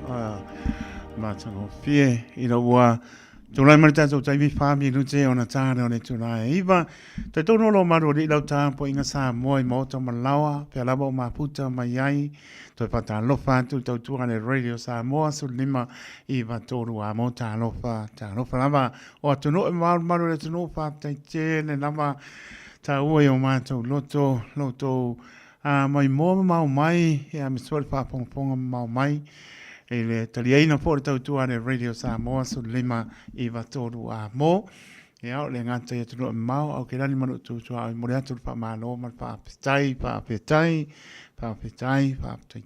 ma tango fie I lo wa Tulai marita so tai mi fami nu te ona tana ona tulai iva te tono lo maru di lau ta po inga sa moi mo to malawa pe labo ma puta mai ai to pata lo fa tu to tu ale radio sa mo su lima iva toru a mo ta lo fa lava o to no maru le to no fa te che le lava ta o yo ma to loto mai mo mai ya mi sol fa pong mai e le taliaina po tau tua ne radio Samoa so lima I vatoru a mo e au le ngata ia tunu mau au ke rani manu tu tua au mori atu pa malo man pa apetai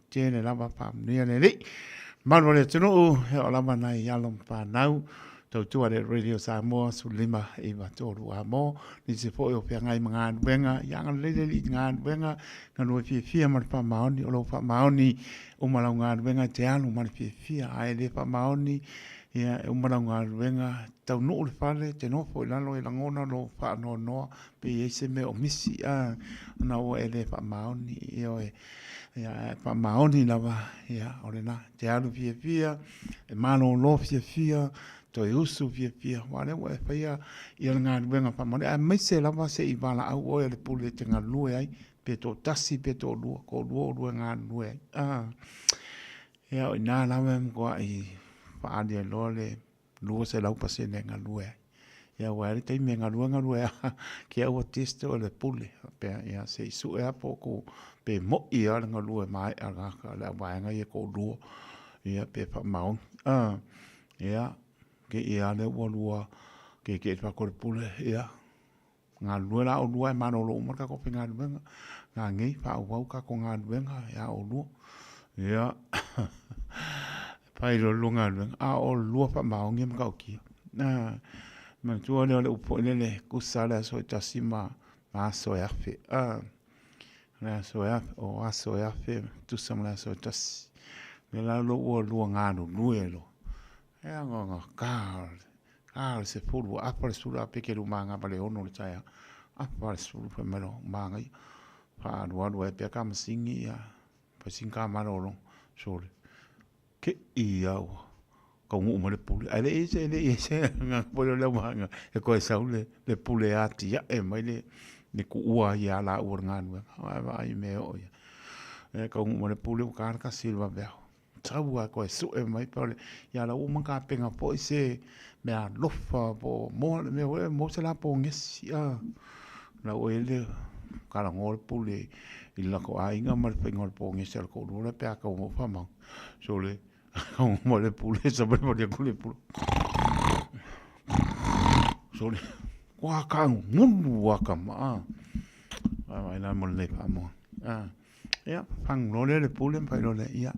te le lava pa mnia le li manu le tunu he o lava nai alom pa nau tau tua le Radio Samoa su lima i watoru a mo ni se po o pia ngai mga wenga yang le li nga wenga nga no fia ma pa maoni o lo pa maoni o mala nga wenga te anu ma fia ai le pa maoni ia o mala nga wenga tau no le fale te no fo la lo e langona lo pa no pe se me o misi a na o ele pa maoni io ia pa maoni lava ia o le na te anu fia e mano lo fia to usu fia wale wa faia ia nga wenga pa mo a mai se lava se i bala au o le pule te nga lue ai pe to tasi pe to lu ko lu nga lue ia o na lava mo ai pa dia lole lu se lau pa se nga lue ia wa le te me nga lue ke o testo le pule pe ia se su e po ko pe mo ia nga lue mai a ga la wa nga ia ko lu ia pe pa maun ia ke ia le walua ke fa ko pule ia nga luela o lua mano lo marka ko pinga venga nga ngi fa o ka ko nga venga ia o lu ia pai lo lunga venga a o lu fa ma ngi ma ki na ma tu le upo le ku sala so tasima ma so ya fe na so ya o aso ya fe tu samla so tas le lo o lu nga no luelo e nga ka se fulu apa sura pe ke rumanga pale ono le taya apa sura pe melo manga pa do e pe kam singi ya pa singa maro sole ke ia ko mo le pule ale ese nga polo le manga e ko saule le pule ati ya e mai le ku ua ya la urnganu ai me o ya e ko mo le pule ka silva beo taua ko su e mai pole ya la uma ka penga po se me a lofa po mo se la po ngesi a la o ele kala ngol pule i la ko ai nga mar penga po ngesi ko no le pe ka mo fa ma so le mo le pule sa pe mo le pule so le wa ka ngun wa ka ma ai na mo le pa mo ya fang no le pule pa no le ya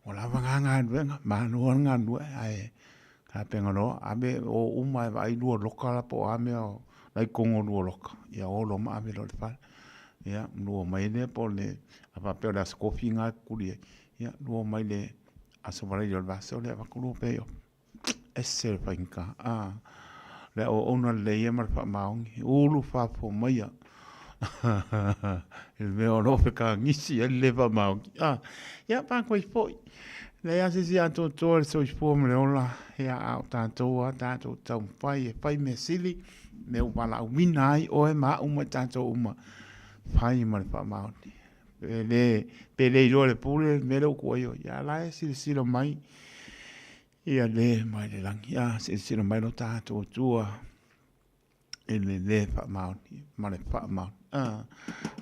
ola vanga venga ma no nga no ai ka penga no abe o uma vai do local po ame o lai kongo do local ya o lo ma ame lo fa ya no mai ne po le apa pe la scofinga kuli ya no mai le aso vale yo va so le va kulo pe yo esse fanka le o ona le yemar fa maungi o lu fa po mai ya il meo no fe ka ngisi el leva maungi ya pa ko foi le ase si ato to so fo me ola ya tanto tau pai me sili me wala winai o e ma uma tanto uma pai mal pa maungi le lo le pule me lo ko yo ya la si lo mai ia le mai le lang ya si lo mai lo tanto tua le fa maungi ma le fa maungi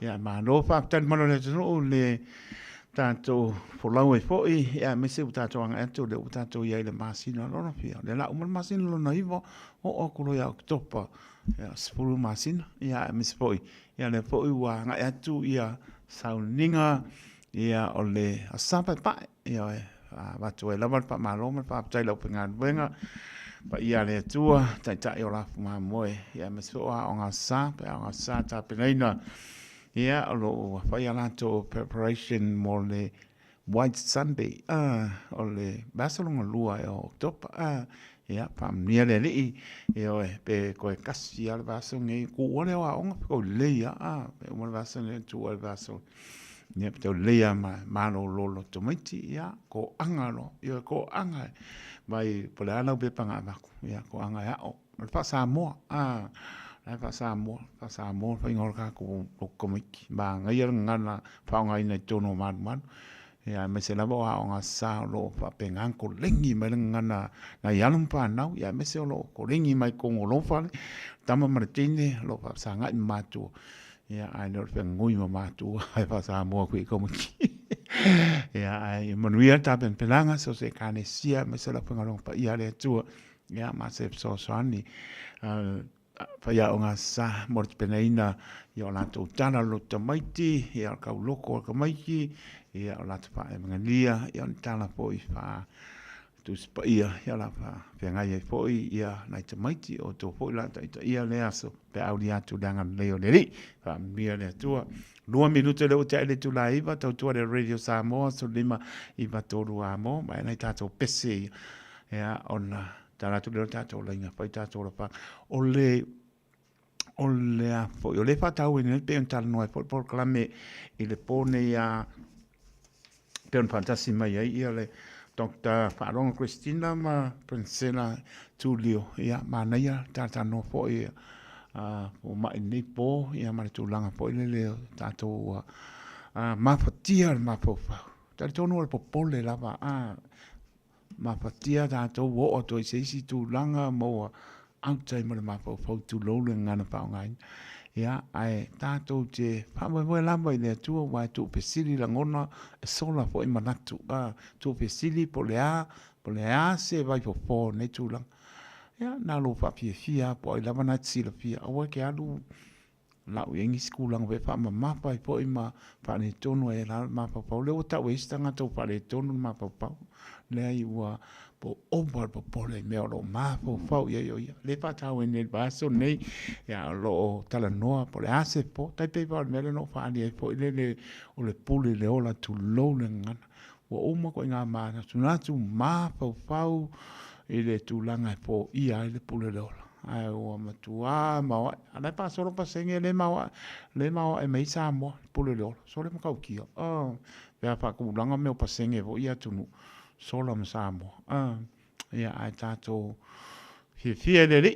ya ma no fa tan ma le no le tanto folau e foi ya me se tanto ang ento le tanto ya le masina no fia le la un masina lo naivo o ko ya topa ya spulu masina ya me se foi ya le foi wa nga atu ya sauninga ya ole asapa pa ya va to la va pa malo pa tai lo pengan venga pa ia le tua tai o la ma moe ia me so a nga sa ta penaina ia lo fa ia la to preparation mo le White Sunday o le Barcelona lua o top ia pa mia le li io pe ko kasi al vaso ngi ku ole wa on ko le ia pe mo vaso le tu al vaso ne pe le ia ma lo tomati ia ko angalo io ko anga mai po le ana be panga ma ia ko anga ya o fa sa mo fa sa mo fa ngor ka ko komiki ba ngai ngana fa ngai na tono man ya me se lavo a nga sa lo fa pengan ko lengi mai ngana na yalum pa nau ya me se lo ko lengi mai ko lo fa tama martine lo fa sa ngai ma tu ya ai no fe ngui ma tu ai fa sa mo ko komiki ya ai manuia ta ben pelanga so se kane sia me se la pengalong pa ia le tu ya ma se so sani fa ya nga sa mort penaina ya la tu tana lo tamaiti ya ka loko ka maiki ya la tu pa mengalia ya tana po i fa tu spa ia la pa pe ngai e foi ia nai te maiti o to foi la ta ia le aso pe au dia tu danga leo le ri fa mia le tua 2 minute le o te le tu la iva tau tua le radio Samoa so lima iva toru amo mai nai tato pese ia ona tala tu le tato la inga pai tato la pa o le a foi o le fa tau in pe un tal no e por clame il pone ia pe un fantasi mai ia le Dr. Wharonga Christina ma Princella Tulio ia manaia tata no po ia o mai ni po ia ma tulanga po le tato ma fatia ma po tato no po pole lava ma fatia tato wo o to se tulanga mo outside ma po tu lo le ngana pa ngai ia ai tato te pa mo lava ile tu wa tu pesili la ngona sola po i manatu tu pesili po le a se vai po ne tu lang ia na lo fa fia po i lava na tsila fia o ke alu la u ingi skulang ve fa ma pa po i ma pa ne tonu e la ma pa le o ta we stanga to pa le tonu ma pa le ai wa po over po le me o ma po fa yo le pa ta we ne ba so nei ya lo tala no po le ase po tai pe pa me no fa ni po le o le pule le ola tu lo le ngana o ma ko nga ma na tu ma po fa ile tu langa po ia le pule le ola ai o ma tu ma ana pa solo pa senge le ma e mai sa mo pule le ola so le ma ka ki ya pa ku langa me pa senge vo ia tu solo ma sa mo ia ai tato fia le li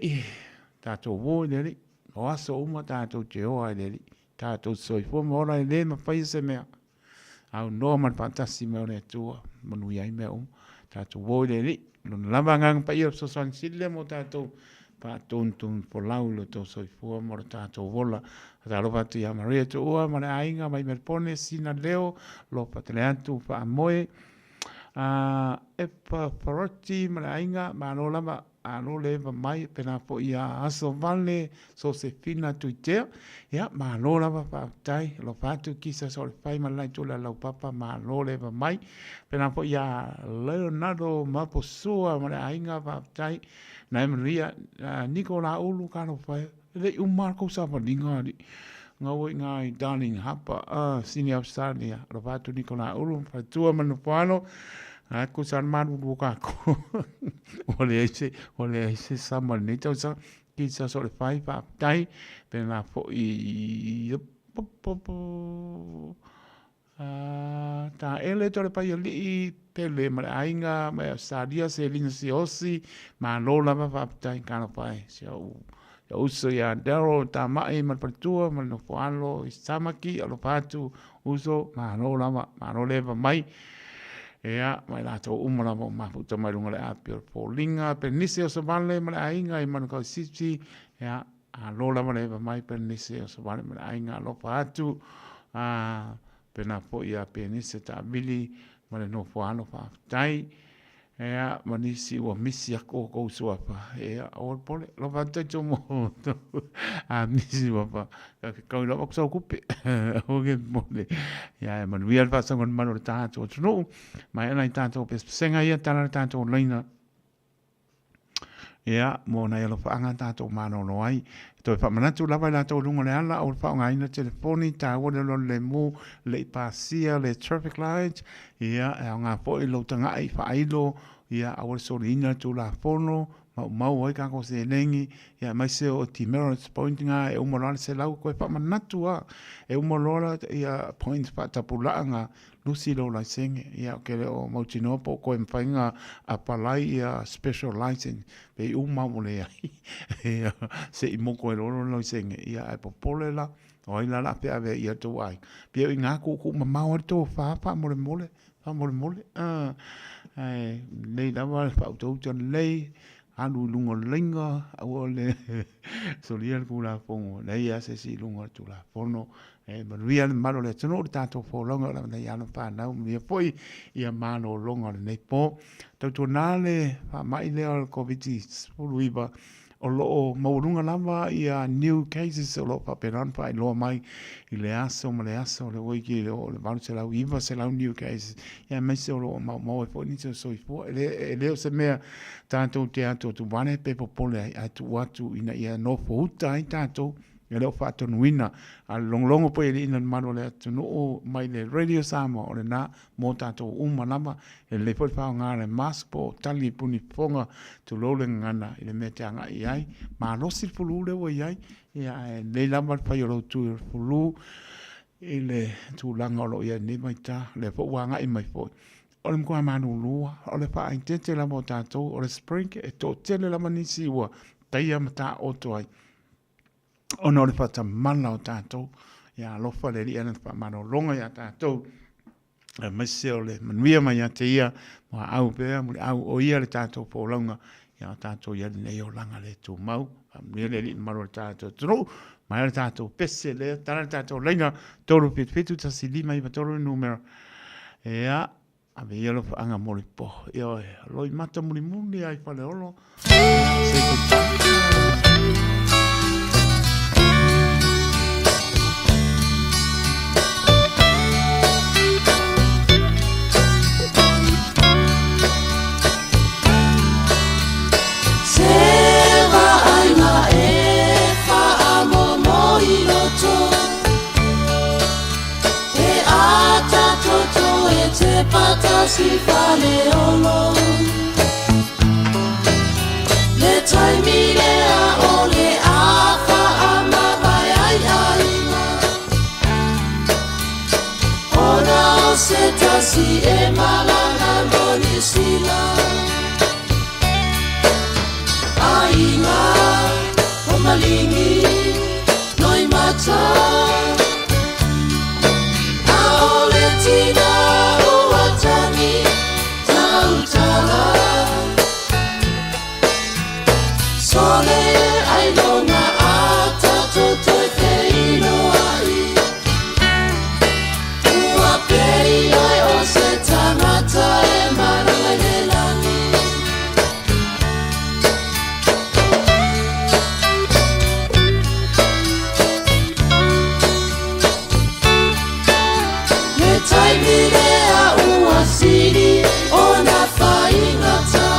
tato vo le li o aso uma tato te o ai le li tato soi fo mo la le ma fa se me au no man fantasi me le tu manu ia me tato vo le li lo lava ngang pa ia so san sile mo tato pa tontun po laulo to soi fo mo tato vola ta lo pa tia maria tu o ma ainga mai me pone sina leo lo pa te antu pa moe e pa paroti ma ainga ma no lama alo le mai pena po ia aso vale so se fina tu te ya ma no lama pa tai lo pa tu kisa so fai ma lai tu la lo papa ma no le mai pena po ia Leonardo ma po sua ma ainga pa tai na maria Nicola ulu ka no fai le un marco sa pa dinga di ngawi ngai darling hapa sini Australia lo pa tu Nicola ulu pa tu ma no pano aku san manu buka ko ole ese sama ni tau sa ki sa so le fai pa tai pena fo i ta ele tole pa li pele ma ainga ma sadia se lin si osi ma lola pa tai kana pai so uso ya dero ta mai ma pertua ma no foalo samaki alo patu uso ma lola ma no leva mai ea mai la to umala mo ma puta mai lunga le api po linga pe nisi o savale ma ainga i man ko sisi ea a lola ma le mai pe nisi o savale ma ainga lo patu pe na po ia pe nisi ta bili ma le no foalo pa tai ea ma nisi o misi ako ko so pa ea o pole lo pa te mo nisi wa pa ko lo so kupe o ke mole ya man vi al fa so con mano ta to no ma ena tanto pe senga ia tana tanto leina ia mo na ia fa anga tanto mano no ai to fa manatu lava la to lunga le ala o fa nga ina telefoni ta o le mo le pasia le traffic lights ia nga po i lo tanga ai fa ilo ia a so ina tu la fono mau ai ka ko se lengi ia mai se o ti merits pointing e o moral se lau ko fa manatu e o moral ia points pa tapulanga lusi lo la senge ia ke o mautinopo ko en fainga a palai ia special license pe u mamole ia se i moko lo senge ia e popole la o ila la pe ave ia to ai pe nga ku mamau to fa mole nei da va fa to lei anu lungo lenga o le solier kula pongo nei ase si lungo tu la fono manuia malo le tino tanto fo longa la nei anu pa na mi poi ia mano longa nei po to tonale fa mai le al covid luiba o loo maurunga lava ia new cases o loo paperan pa i loa mai i le aso ma le aso le oiki le valu se lau iwa se lau new cases ia mai se o loo mau e po ni se so i po e leo se mea tātou te ato tu wane pe popole atu watu ina ia no po uta i tātou e leo whaatonuina a longlongo po e li ina maro le atu no o mai le Radio Samoa o le na mo tātou umanama e le po whao ngā le mask po tali puni ponga tu lole ngana i le mea te anga i ai ma rosi pulu le o i ai ia le lama whai o lau tu pulu i le tu langa o lo ia ni mai ta le po wanga i mai po o le mkua manu lua o le wha aintete lama o tātou o le spring e tō tele lama nisi ua taia mata o toai ono le pata mana o tātou ia lofa le li ana pa mano longa ia tātou e meseo le manuia mai a te ia ma au pea mo le au o ia le tātou po longa ia tātou ia nei o langa le tu mau manuia le li maro le tātou tro mai le tātou pese le tana le tātou leina toro pitu tasi lima iwa toro numero ia ave ia lo anga mori po ia loi mata muli ai pale olo Si fale olo le taimi le a ole a fa ama vai ai ai ona o se tasi e malanga boni sila ainga o malingi noi mata a ole tina Sole ai longa ata toto te ino ai Ua pei ai o se tangata e maranga le langi Le taimi lea ua siri o na whaingata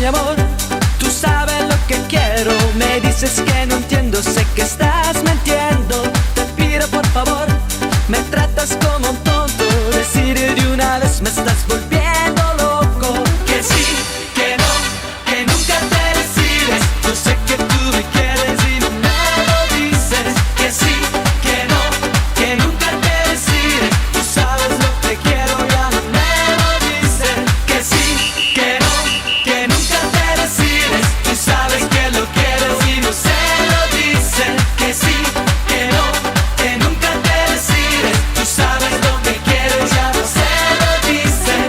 mi amor, tú sabes lo que quiero. Me dices que no entiendo, sé que estás mintiendo. Te pido por favor, me tratas como un tonto. Decide de una vez, me estás volviendo loco. Que sí, que no, que nunca te decides. Yo sé que tú me quieres y no me lo dices. Que sí, que no, que nunca te decides. Tú sabes lo que quiero, ya no me lo dices. Que sí, que no, que nunca te decides. Tú sabes que lo quieres y no se lo dices. Que sí, que no, que nunca te decides. Tú sabes lo que quieres, ya no se lo dices.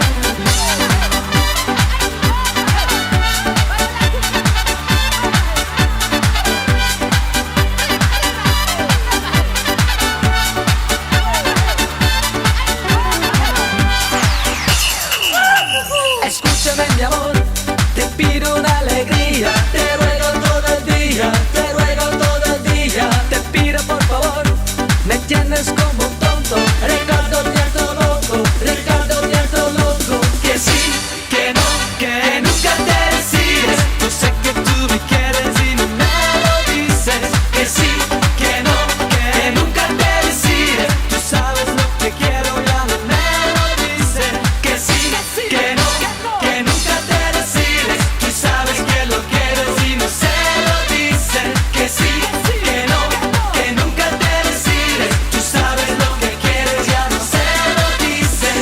Escúchame mi amor, te pido una alegría. Te ruego todo el día, te ruego todo el día. Te pido por favor, me tienes como un tonto. Ricardo Nieto loco, Ricardo Nieto loco. Que sí, que no, que nunca te decides. Yo sé que tú me quieres y no me lo dices. Que sí, que no, que nunca te decides. Tú sabes lo que quiero, ya no me lo dices. Que sí, que no, que nunca te decides. Tú sabes que lo quieres y no se lo dices. Que sí, que no, que nunca te decides. Tú sabes lo que quieres, ya no se lo dices.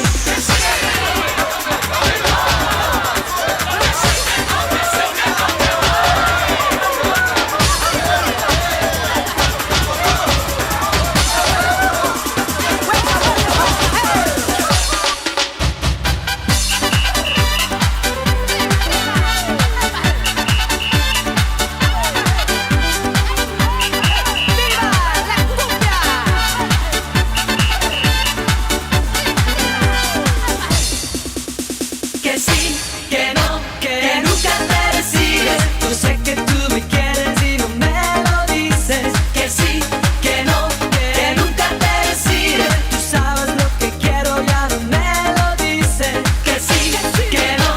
Que sí, que no, que nunca te decides. Yo sé que tú me quieres y no me lo dices. Que sí, que no, que nunca te decides. Tú sabes lo que quiero, ya no me lo dices. Que sí, que no,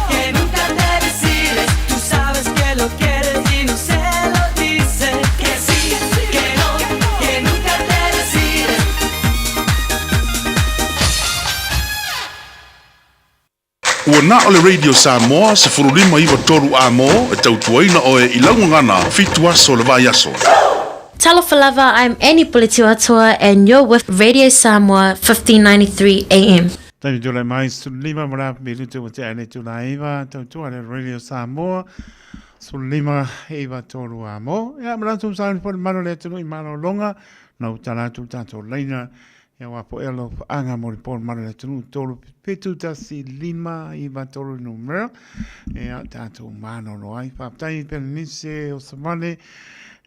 que nunca te decides. Tú sabes que lo quieres y no se lo dices. Que sí, que no, que nunca te decides. Ua na o le Radio Samoa se furulima iwa toru a mo e tautuaina o e ilaungangana fitua so le vai aso. Talofalava, I'm Annie Pulitiwatua and you're with Radio Samoa 1593 AM. Tani tula mai sulima mara milu te wate ane tula iwa tautua le Radio Samoa sulima iwa toru a mo. Ya mara tu sāni po mano le tunu i mano longa na utana tu tato leina ya wapo elo anga mo por mano le tunu tolu petu tasi lima iwa toru numero ya tato mano lo ai pa tai penise o samane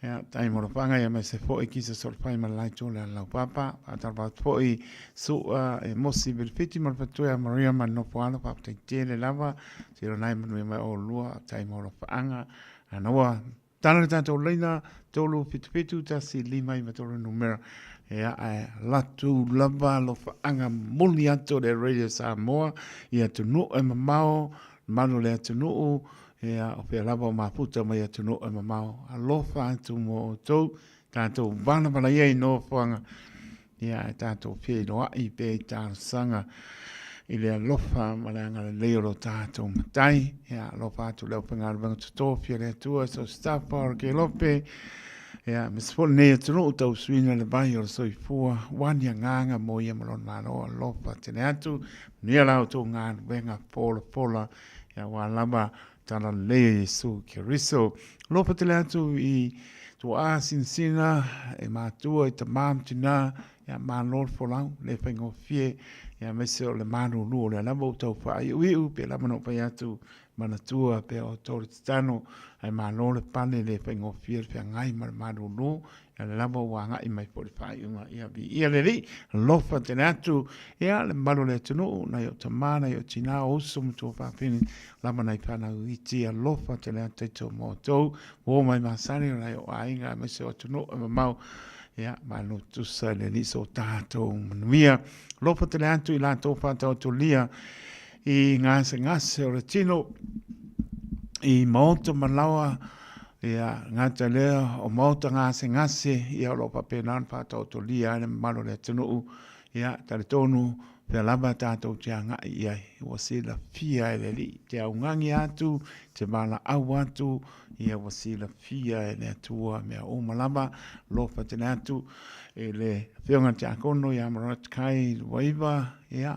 ya tai mo panga ya me se fo e kisa sol pai ma lai tola la papa atarba fo e su e mosi bil fiti mo fatu ya Maria man no poalo pa tai tele lava siro nai mo me o lua tai mo panga anoa tana tato leina tolu pitu tasi lima iwa toru numero ya latu lava lo anga muli ato de Radio Samoa ia tunu e mamao manu le tunu ya o pe lava maputa mai tunu e mamao alofa atu mo to tanto vana bana ye no fanga ya tanto pe no I pe tan sanga ile alofa malanga le lo tanto matai ya alofa atu le pengal bang to pe le tu so staff park lope ya misfol ne tunu tau swina le bai o so fua wan ya nganga mo ya malon mano lopa tene atu ni ala to ngan venga pola ya walaba tana le su kiriso lopa tele atu I to asinsina e matua I tamam tina ya manol folau le fengo fie ya meso le manu lu le la mo tau fa u pe la mano pa atu manatua pe o toristano ai manol pane le fengo fie pe ngai manu lu ya le labo wanga I mai por fa unga ia bi ia le ri lofa tenatu ia le malo le tunu na yo tamana yo tina o sum to fa pin la mana I pana uiti a lofa tenatu to moto wo mai masani na yo ainga me se o tunu mau ya manu tu sa le ni so tato mia lofa tenatu ila to fa to lia I ngase o le tino I mauta malawa ia ngata lea o mauta ngase ia lo papenan patau tolia ane malo le tunu ia tale tonu pe lava tātou te anga ia wasila fia ele li te aungangi atu te mala au atu ia wasila fia ele atua mea o malava lo patene atu ele whionga te akono ia marat kai waiva ia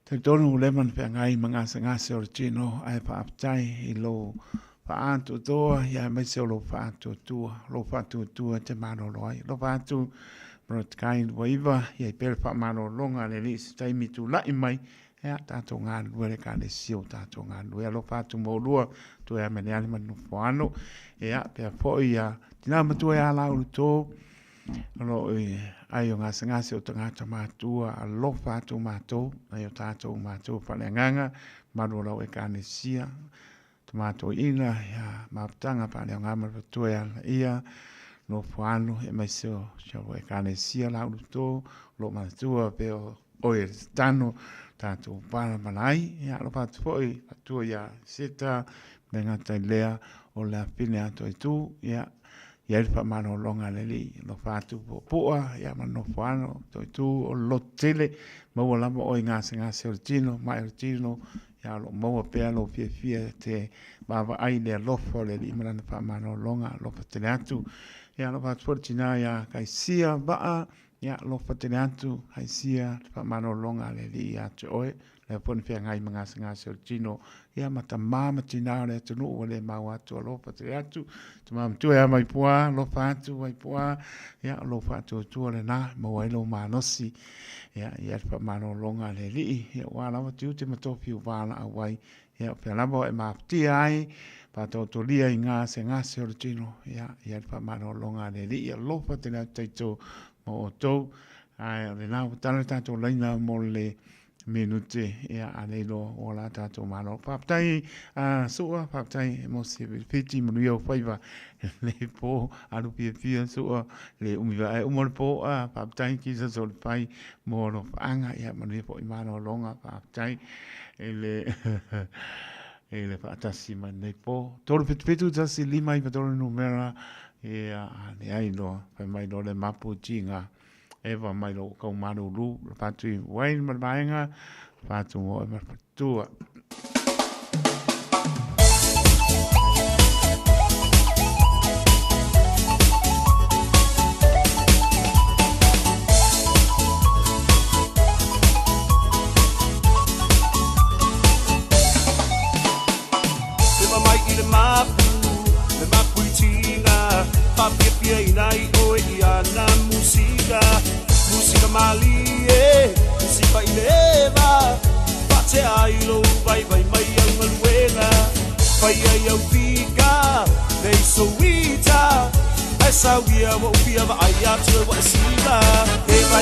te tonu leman pe ngai ngase o tino ai pa aptai i lo pa atu toa ia mai se lo pa atu tua te mano loi lo pa atu Rot kain waiva ia per pa mano longa le li taimi tu lai mai ia tato ngā lua le ka le sio tato ngā lua lo patu mo lua tu e mene ali manu foano ia pe po ia tina matu ia la u to lo ai o ngase o tangata matua a lo patu mato ai o tato mato pa le nganga manu lo e ka le sia tomato ina ia maptanga pa le ngama tu ia no fuano e mai seo chavo e kane sia la uto lo matua pe o e tano tanto para malai ya lo pat foi tu ya seta venga tailea o la pine ato tu ya el pa mano longa leli lo fatu poa ya mano fuano tu o lo tele mo la mo ngase o tino mai tino ya lo mo pe lo fie te bava ai le lo fo le imana pa mano longa lo patene atu ya lo pat fortina ya kai sia ba ya lo patene atu kai sia pa mano longa le li ya oe le pon fe ngai manga o tino ya mata mama tina le tu no le ma wa to lo patene atu tu mam tu ya mai poa lo fatu mai poa ya lo fatu tu le na mo lo manosi ya pa mano longa le li ya wa la tu te matofi wa la awai ya pe la bo e ma ti ai pa to lia i ngase o tino ya pa mano longa le li ya lo pa tena taito mo to ai le na tala tato laina mo le minute ya anelo ola tato mano pa tai so pa tai mo se piti mo yo faiva le po alu pia so le umiva mo po pa tai ki so pai mo no anga ya mo po mano longa pa tai ele ele fatasi mane po tolu petu tasi lima i patolo numera e ne ai no fa mai no le mapu tinga eva mai lo ko manu lu patu wain marbainga patu mo marpatua le mapu tinga pa pia inai o ia na musika mali musika ileva pa te ai lo vai mai au maluena pai ai au pika nei so wita esa wia mo pia va ai atu wa sila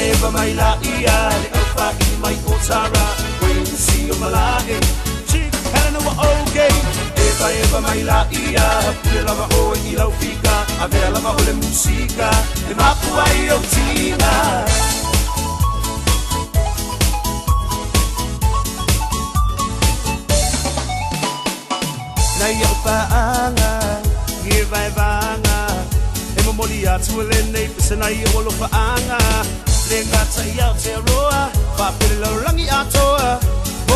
eva mai la ia le alfa i mai otara when see you malage chick helena wa okay eva mai la ia pule lava o i lau fika a vea lava o le musika le mapu ai o tina na ia paanga nge vai vanga e mo moli atu le nei pese na ia o lo paanga le ngata ia te roa pa pele lo rangi atoa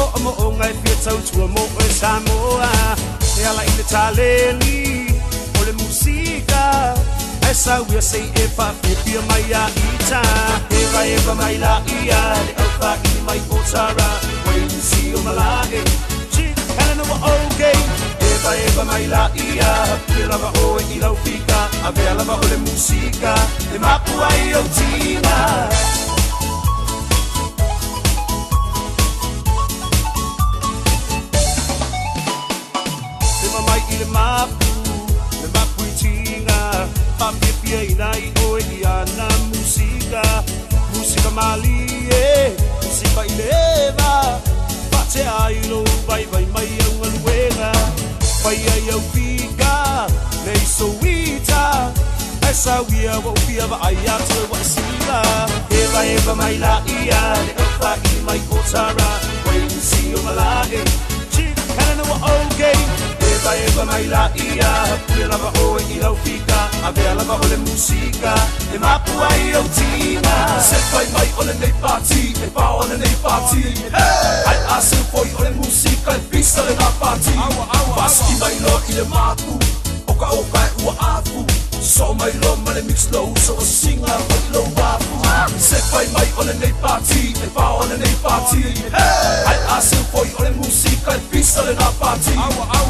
o mo o ngai pia tau tua mo e Samoa e ala i le taleni o le musika esa wia sei e pa pia mai a ita eva mai la ia le alfa i mai otara when you see you malage chick helena wa okay eva mai la ia pia lava o i lau fika a vea lava o le musika le mapu ai o tina le mapu tinga pa pia inai o ia na musika mali musika ileva pa te ai lo vai mai au maluena pai ai au pika nei so wita esa wia wo pia va ai atu wa sila eva mai la ia le alfa i mai otara when you see you malage chick helena wa okay eva mai la ia pule lava o e lau fika ave lava o le musika e mapu ai o tina se fai mai o le nei party e pa o le nei party ai asu foi o le musika e pista le na party paski mai lo i le mapu oka oka e ua afu so mai lo ma le mix low so singa o lo wafu se fai mai o le nei party e pa o le nei party ai asu foi o le musika e pista le na party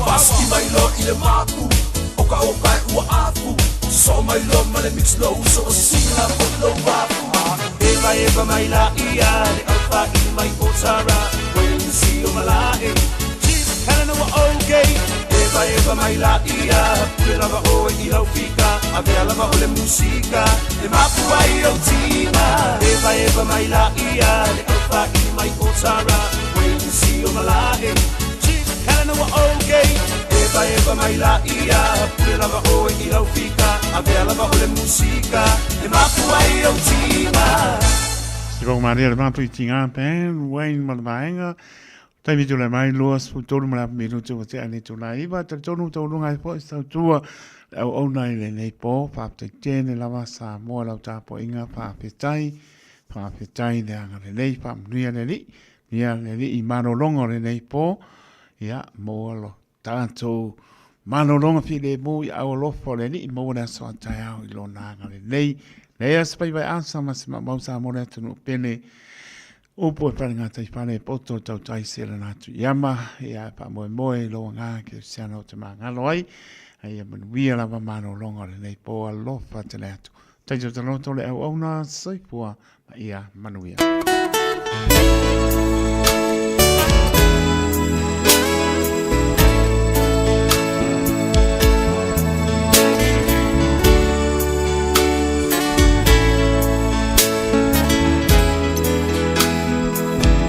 paski mai lo i le mapu oka oka e ua afu so mai lo ma le mix low so singa o lo wafu eva mai la ia le alfa i mai o tara when you see o malai chief kana wa okay eva mai la ia pule lava o e lau fika ave lava o le musika e mapu ai o tina eva mai la ia le alfa i mai o tara when you see o malai chief kana wa okay eva mai la ia pule lava o e lau fika ave lava o le musika e mapu ai o tina Si kong maria le mapu i tinga pen, Wayne Malamaenga, taimi tu le mai luas, tonu mala miru tu te ane tu la iwa, te tonu tau lunga i po, istau tua, au ona i le nei po, pāpte tēne lava sa moa lau tāpo inga, pāpetai le anga le nei, pāmnuia le li, i mano longa le nei po, ia, moa lo, tātou, mano longa fi le mo, i au lofo le li, moa na soa tai au i lo nanga le nei, Lea spai vai ansa ma mausa mora tunu pene upo e pare ngata i pare poto tau tai sera natu yama ia pa moe lo nga ke siana o te mangalo ai ai manuia lava mano longa le nei po alofa te leatu tai jo te loto le au na saipua ia manuia